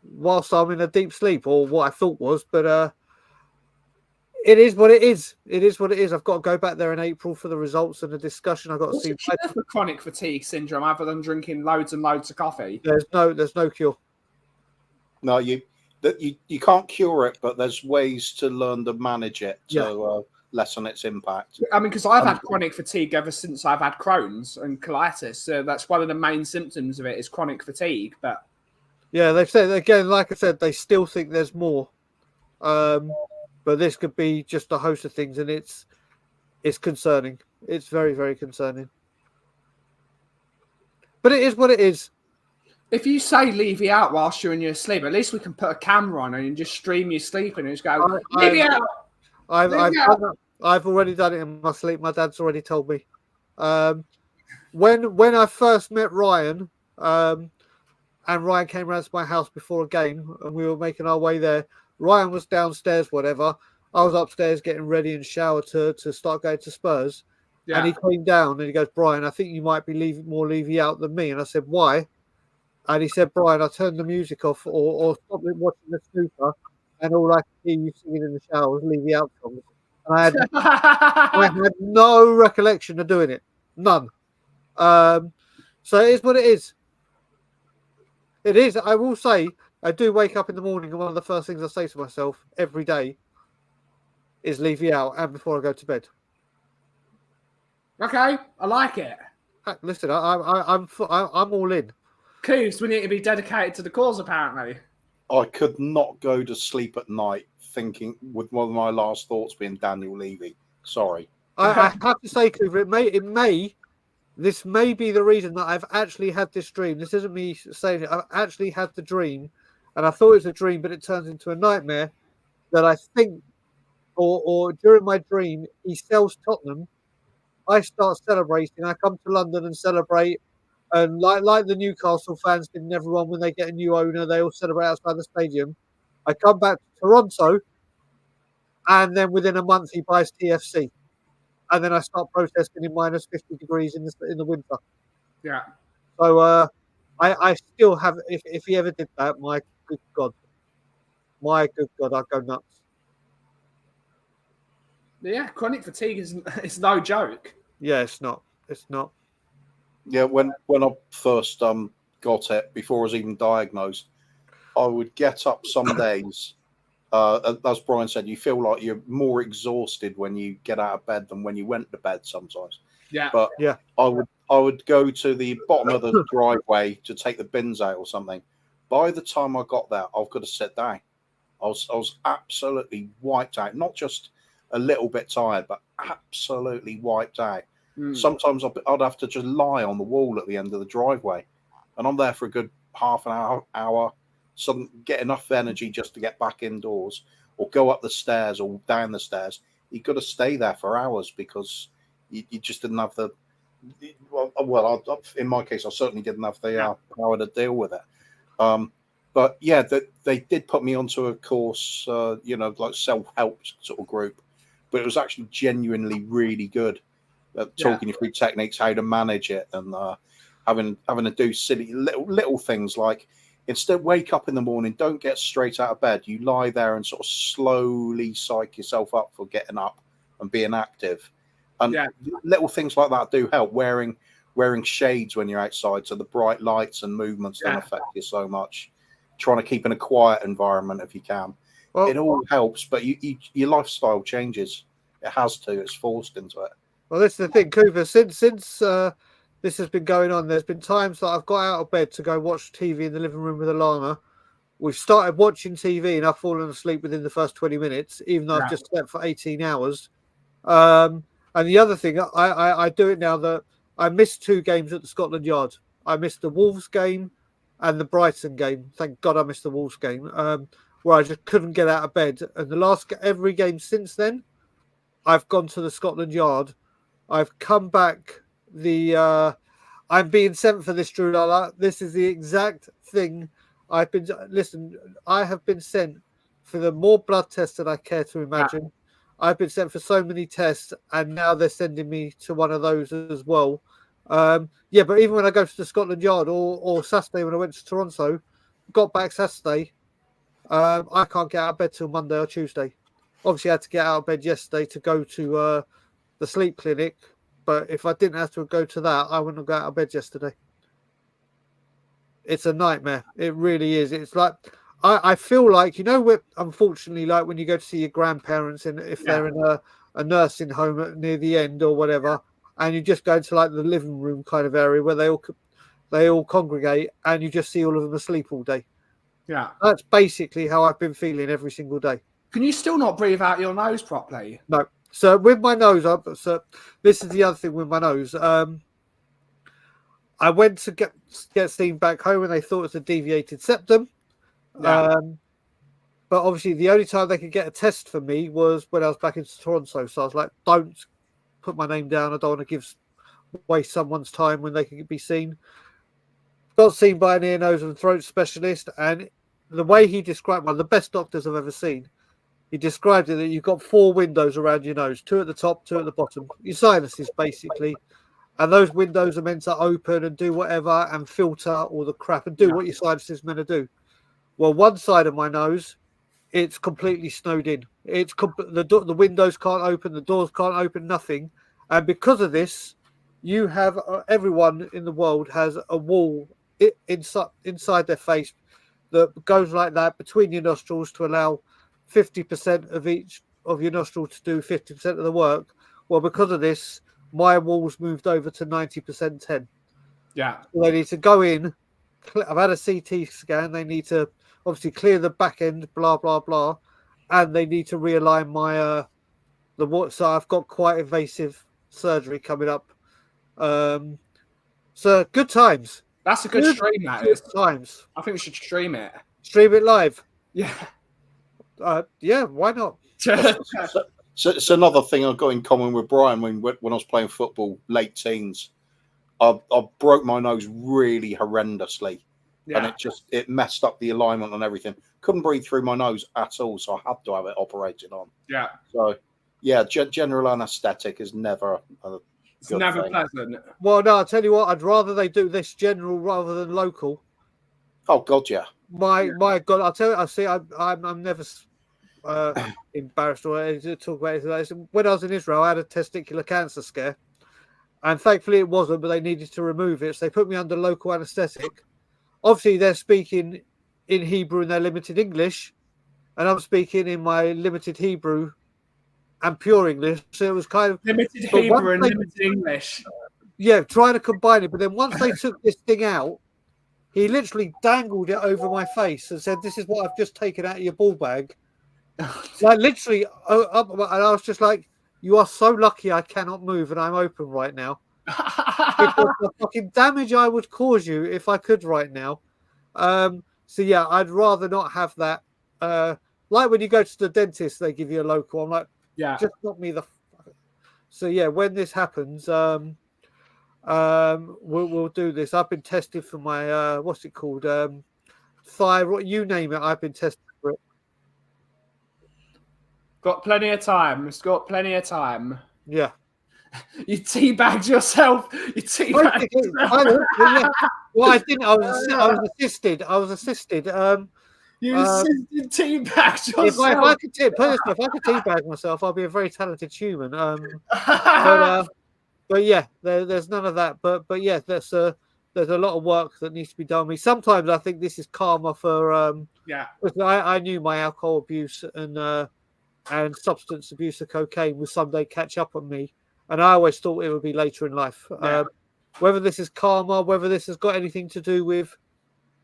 D: whilst I'm in a deep sleep, or what I thought was. But it is what it is. It is what it is. I've got to go back there in April for the results and the discussion. I've got to
A: What's
D: see.
A: the cure for chronic fatigue syndrome other than drinking loads and loads of coffee?
D: There's no cure.
C: No, you can't cure it, but there's ways to learn to manage it to lessen its impact.
A: I mean, because I've had chronic fatigue ever since I've had Crohn's and colitis. So that's one of the main symptoms of it is chronic fatigue. But
D: yeah, they've said again, like I said, they still think there's more. But this could be just a host of things, and it's concerning. It's very, very concerning. But it is what it is.
A: if you say leave you out whilst you're in your sleep, at least we can put a camera on and just stream you sleeping and just go, leave you out.
D: I've already done it in my sleep. My dad's already told me. When I first met Ryan, and Ryan came round to my house before a game, and we were making our way there. Ryan was downstairs, whatever. I was upstairs getting ready and showered to start going to Spurs. Yeah. And he came down and he goes, Brian, I think you might be more Levy out than me. And I said, why? And he said, Brian, I turned the music off or stopped watching the snooker, and all I could hear you singing in the shower was Levy out songs. And I had no recollection of doing it. None. So it is what it is. It is. I will say, I do wake up in the morning, and one of the first things I say to myself every day is Levy out, and before I go to bed.
A: Okay, I like it.
D: Listen, I'm all in.
A: Coos, we need to be dedicated to the cause, apparently.
C: I could not go to sleep at night thinking, with one of my last thoughts being Daniel Levy. Sorry.
D: I have to say, Cooper, this may be the reason that I've actually had this dream. This isn't me saying it. I've actually had the dream, and I thought it was a dream, but it turns into a nightmare. That I think, or during my dream, he sells Tottenham. I start celebrating. I come to London and celebrate. And like the Newcastle fans did, and everyone, when they get a new owner, they all celebrate outside the stadium. I come back to Toronto, and then within a month, he buys TFC. And then I start protesting in minus 50 degrees in the winter.
A: Yeah.
D: So I still have, if he ever did that, my good God, I'd go nuts.
A: Yeah, chronic fatigue is no joke.
D: Yeah, it's not. It's not.
C: Yeah, when I first got it, before I was even diagnosed, I would get up some days. As Brian said, you feel like you're more exhausted when you get out of bed than when you went to bed sometimes.
A: Yeah.
C: But
D: yeah,
C: I would go to the bottom of the driveway to take the bins out or something. By the time I got there, I've got to sit down. I was absolutely wiped out. Not just a little bit tired, but absolutely wiped out. Sometimes I'd have to just lie on the wall at the end of the driveway, and I'm there for a good half an hour, get enough energy just to get back indoors, or go up the stairs or down the stairs. You've got to stay there for hours because you just didn't have the. Well, in my case, I certainly didn't have the power to deal with it. But yeah, they did put me onto a course, like self-help sort of group, but it was actually genuinely really good. Talking you through techniques, how to manage it, and having to do silly little things like, instead wake up in the morning, don't get straight out of bed. You lie there and sort of slowly psych yourself up for getting up and being active. And little things like that do help. Wearing shades when you're outside, so the bright lights and movements don't affect you so much. Trying to keep in a quiet environment if you can.
D: Well,
C: it all helps, but your lifestyle changes. It has to. It's forced into it.
D: Well, this is the thing, Cooper. Since this has been going on, there's been times that I've got out of bed to go watch TV in the living room with Alana. We've started watching TV and I've fallen asleep within the first 20 minutes, even though I've just slept for 18 hours. And the other thing, I do it now that I missed 2 games at the Scotland Yard. I missed the Wolves game and the Brighton game. Thank God I missed the Wolves game, where I just couldn't get out of bed. And every game since then, I've gone to the Scotland Yard. I've come back. I'm being sent for this, Drew Lala. This is the exact thing I have been sent for the more blood tests than I care to imagine. I've been sent for so many tests, and now they're sending me to one of those as well. But even when I go to the Scotland Yard or Saturday when I went to Toronto, got back Saturday, I can't get out of bed till Monday or Tuesday. Obviously, I had to get out of bed yesterday to go to the sleep clinic, but if I didn't have to go to that, I wouldn't have got out of bed yesterday. It's a nightmare. It really is. It's like I feel like, unfortunately, like when you go to see your grandparents and if they're in a nursing home near the end or whatever, and you just go into like the living room kind of area where they all congregate and you just see all of them asleep all day.
A: Yeah,
D: that's basically how I've been feeling every single day.
A: Can you still not breathe out your nose properly?
D: No. So with my nose, this is the other thing with my nose. I went to get seen back home and they thought it was a deviated septum. Yeah. But obviously the only time they could get a test for me was when I was back in Toronto. So I was like, don't put my name down. I don't want to waste someone's time when they can be seen. Got seen by an ear, nose and throat specialist. And the way he described one of the best doctors I've ever seen, he described it that you've got 4 windows around your nose, 2 at the top, 2 at the bottom. Your sinuses, basically. And those windows are meant to open and do whatever and filter all the crap and do what your sinuses meant to do. Well, one side of my nose, it's completely snowed in. The windows can't open, the doors can't open, nothing. And because of this, you have everyone in the world has a wall inside their face that goes like that between your nostrils to allow 50% of each of your nostrils to do 50% of the work. Well, because of this, my wall's moved over to 90% 10.
A: Yeah.
D: So they need to go in. I've had a CT scan. They need to obviously clear the back end, blah, blah, blah. And they need to realign my, so I've got quite invasive surgery coming up. So good times.
A: That's a good stream, that is.
D: Times.
A: I think we should stream it.
D: Stream it live.
A: Yeah.
D: Yeah, why not?
C: So it's another thing I've got in common with Brian when I was playing football, late teens. I broke my nose really horrendously, and it messed up the alignment and everything. Couldn't breathe through my nose at all, so I had to have it operated on.
A: Yeah.
C: So, general anaesthetic is never
A: it's never pleasant.
D: Well, no, I'll tell you what. I'd rather they do this general rather than local.
C: Oh God, yeah.
D: My God, I'll tell you. I'm never embarrassed or to talk about it. When I was in Israel, I had a testicular cancer scare, and thankfully it wasn't, but they needed to remove it, so they put me under local anaesthetic. Obviously, they're speaking in Hebrew in their limited English, and I'm speaking in my limited Hebrew and pure English. So it was kind of
A: limited Hebrew and limited English.
D: Yeah, trying to combine it, but then once they took this thing out, he literally dangled it over my face and said, "This is what I've just taken out of your ball bag." Like literally, and I was just like, "You are so lucky I cannot move and I'm open right now." Because the fucking damage I would cause you if I could right now. So yeah, I'd rather not have that. Like when you go to the dentist, they give you a local. I'm like, just knock me the. So yeah, when this happens, we'll do this. I've been tested for my what's it called, thyroid. You name it, I've been tested for it.
A: Got plenty of time. It's got plenty of time.
D: Yeah.
A: You teabagged yourself. You teabagged yourself.
D: Well, I didn't. I was assisted.
A: You assisted teabagged yourself.
D: If I could teabag myself, I'd be a very talented human. But yeah, there's none of that. But yeah, that's there's a lot of work that needs to be done. Sometimes I think this is karma for I knew my alcohol abuse and substance abuse of cocaine will someday catch up on me, and I always thought it would be later in life. Whether this is karma, whether this has got anything to do with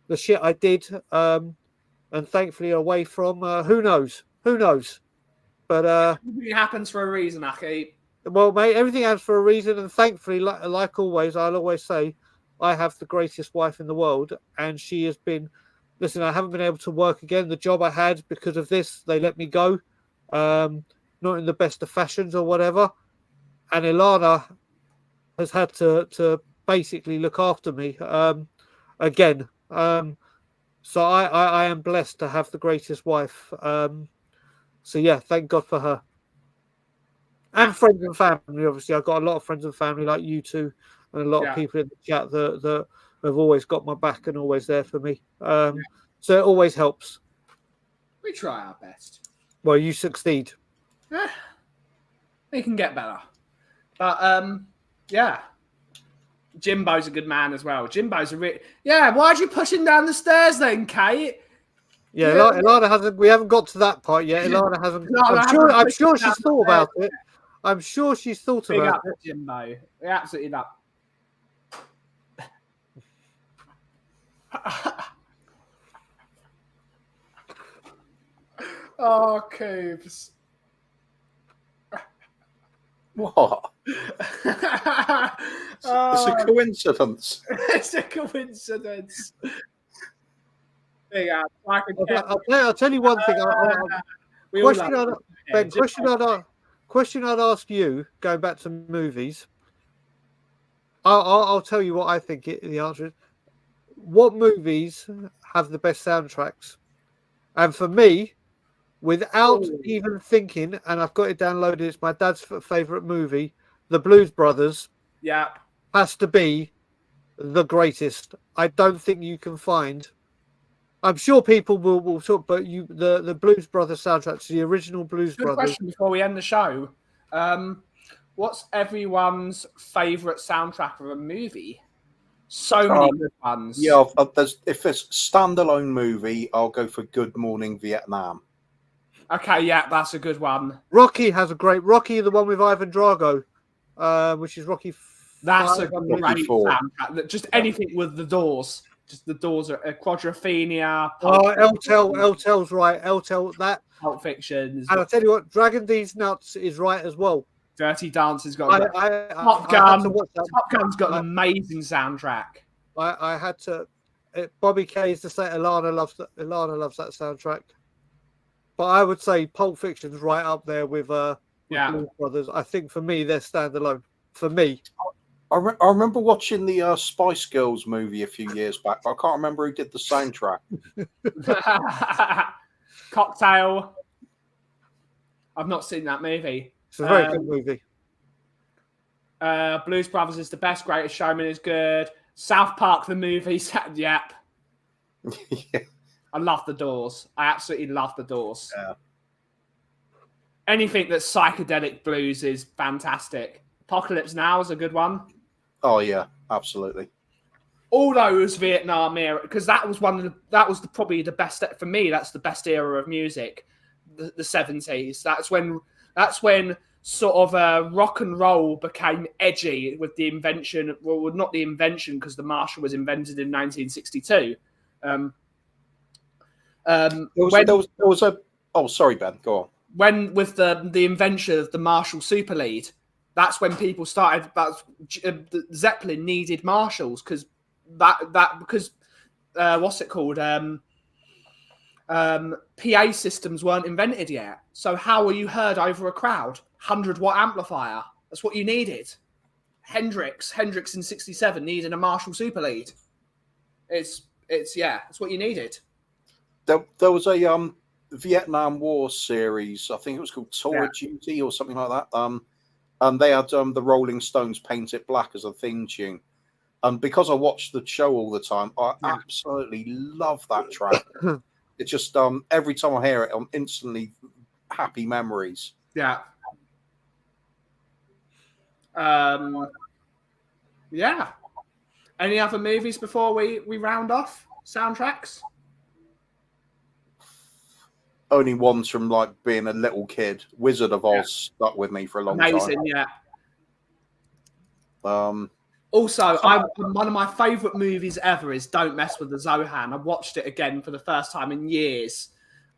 D: the shit I did, and thankfully away from, who knows? But
A: everything happens for a reason, Aki.
D: Well, mate, everything happens for a reason, and thankfully, like always, I'll always say, I have the greatest wife in the world, and she has been. Listen, I haven't been able to work again. The job I had because of this, they let me go, not in the best of fashions or whatever. And Ilana has had to basically look after me again. So I am blessed to have the greatest wife. So yeah, thank God for her. And friends and family, obviously. I've got a lot of friends and family like you two, and a lot of people in the chat that have always got my back and always there for me. So it always helps.
A: We try our best.
D: Well, you succeed.
A: We can get better. But, yeah. Jimbo's a good man as well. Jimbo's a why'd you push him down the stairs then, Kate?
D: Yeah, Ilana hasn't. We haven't got to that part yet. Ilana hasn't. I'm sure she's thought about it. I'm sure she's thought about it.
A: Jimbo, we absolutely love. Oh, Coops.
C: What? It's a coincidence.
A: It's a coincidence.
D: I'll tell you one thing. Question I'd ask you, going back to movies. I'll tell you what I think the answer is. What movies have the best soundtracks? And for me, without even thinking, and I've got it downloaded, it's my dad's favourite movie, The Blues Brothers.
A: Yeah.
D: Has to be the greatest. I don't think you can find. I'm sure people will talk, but the Blues Brothers soundtracks, the original Blues
A: Good
D: Brothers.
A: Question before we end the show. What's everyone's favourite soundtrack of a movie? So many good ones.
C: Yeah, if it's standalone movie, I'll go for Good Morning Vietnam.
A: Okay, yeah, that's a good one.
D: Rocky has a great Rocky, the one with Ivan Drago, which is Rocky.
A: That's a great soundtrack. Just anything with the Doors. Just the Doors are Quadrophenia.
D: El Tel's right. El Tel, that
A: Pulp Fiction.
D: And I'll tell you what, Dragon D's Nuts is right as well.
A: Dirty Dancer's got
D: Top Gun.
A: Top Gun's got an amazing soundtrack.
D: I had to. Bobby K is to say Ilana loves that soundtrack. But I would say Pulp Fiction's right up there with Blues Brothers. I think for me they're standalone. For me.
C: I remember watching the Spice Girls movie a few years back, but I can't remember who did the soundtrack.
A: Cocktail. I've not seen that movie.
D: It's a very good movie.
A: Blues Brothers is the best. Greatest Showman is good. South Park the movie. Yep.
C: Yeah.
A: I love the Doors. I absolutely love the Doors.
C: Yeah.
A: Anything that's psychedelic blues is fantastic. Apocalypse Now is a good one.
C: Oh yeah, absolutely.
A: All those Vietnam era, because that was probably the best for me. That's the best era of music, the 70s. That's when sort of rock and roll became edgy with the invention. Well, not the invention, because the Marshall was invented in 1962.
C: Oh, sorry, Ben. Go on.
A: When with the invention of the Marshall Super Lead, that's when people started. Zeppelin needed Marshalls because what's it called? PA systems weren't invented yet. So how were you heard over a crowd? 100-watt amplifier. That's what you needed. Hendrix in '67 needed a Marshall Super Lead. It's that's what you needed.
C: There was a Vietnam War series. I think it was called Tour of Duty or something like that. And they had the Rolling Stones Paint It Black as a theme tune. And because I watched the show all the time, I absolutely love that track. It's just every time I hear it, I'm instantly happy memories.
A: Yeah. Any other movies before we round off? Soundtracks?
C: Only ones from like being a little kid. Wizard of Oz stuck with me for a long
A: Amazing,
C: time.
A: yeah.
C: Also,
A: one of my favourite movies ever is Don't Mess with the Zohan. I watched it again for the first time in years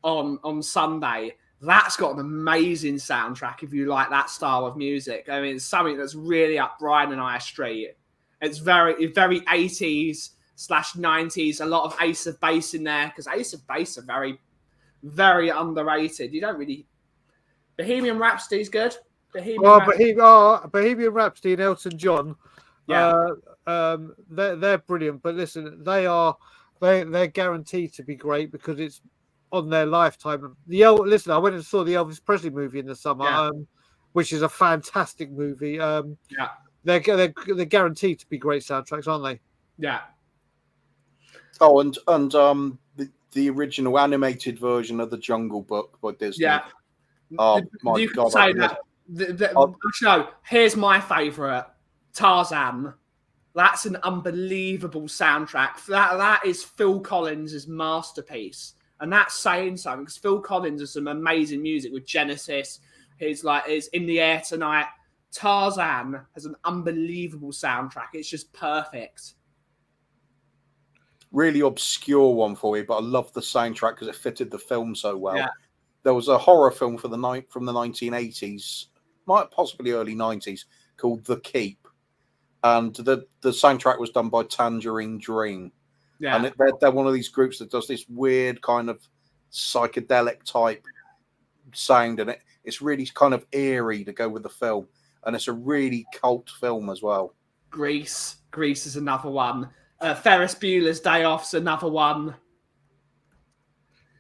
A: on Sunday. That's got an amazing soundtrack if you like that style of music. I mean, it's something that's really up Brian and I Street. It's very 80s/90s. A lot of Ace of Base in there because Ace of Base are very, very underrated. You don't really... Bohemian Rhapsody's good.
D: Bohemian Rhapsody and Elton John, they're brilliant. But listen, they're guaranteed to be great because it's on their lifetime. Listen, I went and saw the Elvis Presley movie in the summer, which is a fantastic movie. They're guaranteed to be great soundtracks, aren't they?
A: Yeah.
C: Oh, and the original animated version of the Jungle Book by Disney.
A: Yeah.
C: Oh my God!
A: Say that. No, here's my favourite, Tarzan. That's an unbelievable soundtrack. That is Phil Collins' masterpiece. And that's saying something because Phil Collins has some amazing music with Genesis. His In the Air Tonight. Tarzan has an unbelievable soundtrack. It's just perfect.
C: Really obscure one for you, but I love the soundtrack because it fitted the film so well.
A: Yeah.
C: There was a horror film from the 1980s, might possibly early 90s, called The Keep, and the soundtrack was done by Tangerine Dream.
A: Yeah.
C: And they're one of these groups that does this weird kind of psychedelic type sound, and it's really kind of eerie to go with the film, and it's a really cult film as well.
A: Grease is another one. Ferris Bueller's Day Off's another one.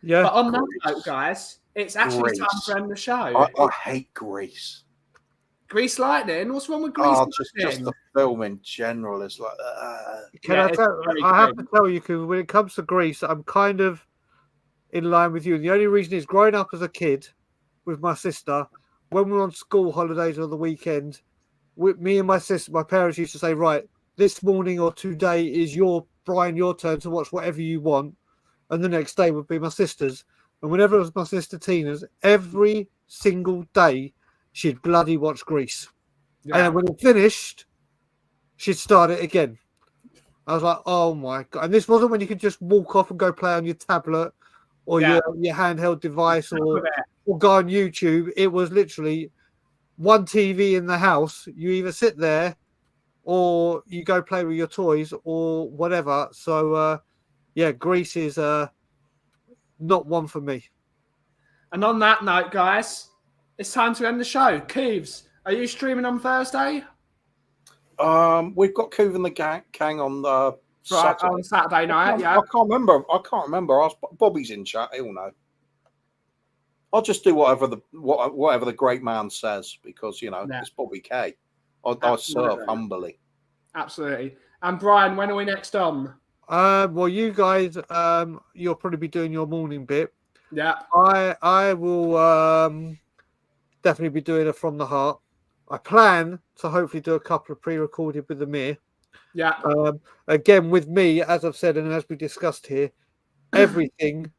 D: Yeah.
A: But on that note, guys, it's actually time to end the show.
C: I hate Grease.
A: Grease Lightning? What's wrong with Grease Lightning?
C: Just the film in general is like...
D: I have to tell you, because when it comes to Grease, I'm kind of in line with you. And the only reason is growing up as a kid with my sister, when we were on school holidays on the weekend, me and my sister, my parents used to say, right, this morning or today is your turn to watch whatever you want. And the next day would be my sister's. And whenever it was my sister Tina's, every single day, she'd bloody watch Grease. Yeah. And then when it finished, she'd start it again. I was like, oh my God. And this wasn't when you could just walk off and go play on your tablet or your handheld device or go on YouTube. It was literally one TV in the house. You either sit there or you go play with your toys or whatever. So, Grease is not one for me.
A: And on that note, guys, it's time to end the show. Cooves, are you streaming on Thursday?
C: We've got Coov and the Gang on
A: Saturday. On Saturday night. I
C: can't remember. Ask Bobby's in chat. He'll know. I'll just do whatever the great man says because it's Bobby K. I serve humbly.
A: Absolutely. And Brian, when are we next on?
D: Well, you guys, you'll probably be doing your morning bit.
A: Yeah.
D: I will definitely be doing a From the Heart. I plan to hopefully do a couple of pre-recorded with Amir.
A: Yeah.
D: Again, with me, as I've said, and as we discussed here, everything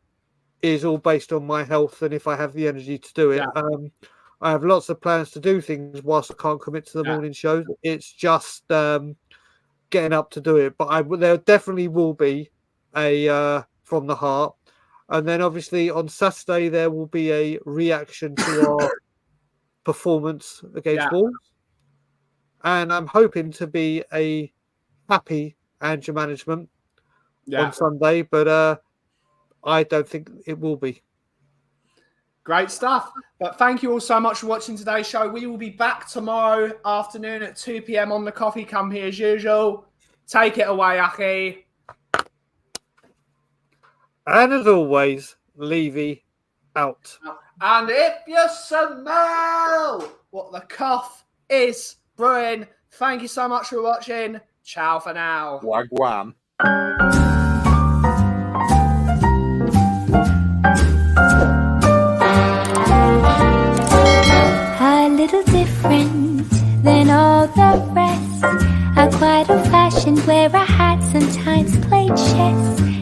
D: is all based on my health and if I have the energy to do it. Yeah. I have lots of plans to do things whilst I can't commit to the morning show. It's just getting up to do it. But there definitely will be a From the Heart. And then obviously on Saturday, there will be a reaction to our performance against Wolves. And I'm hoping to be a happy Andrew management on Sunday, but I don't think it will be.
A: Great stuff. But thank you all so much for watching today's show. We will be back tomorrow afternoon at 2 p.m. on the Kauffie Company as usual. Take it away, Aki.
D: And as always, Levy out.
A: And if you smell what the cough is brewing, thank you so much for watching. Ciao for now.
C: Wagwan.
E: A little different than all the rest. I'm quite old-fashioned, wear a hat sometimes played chess.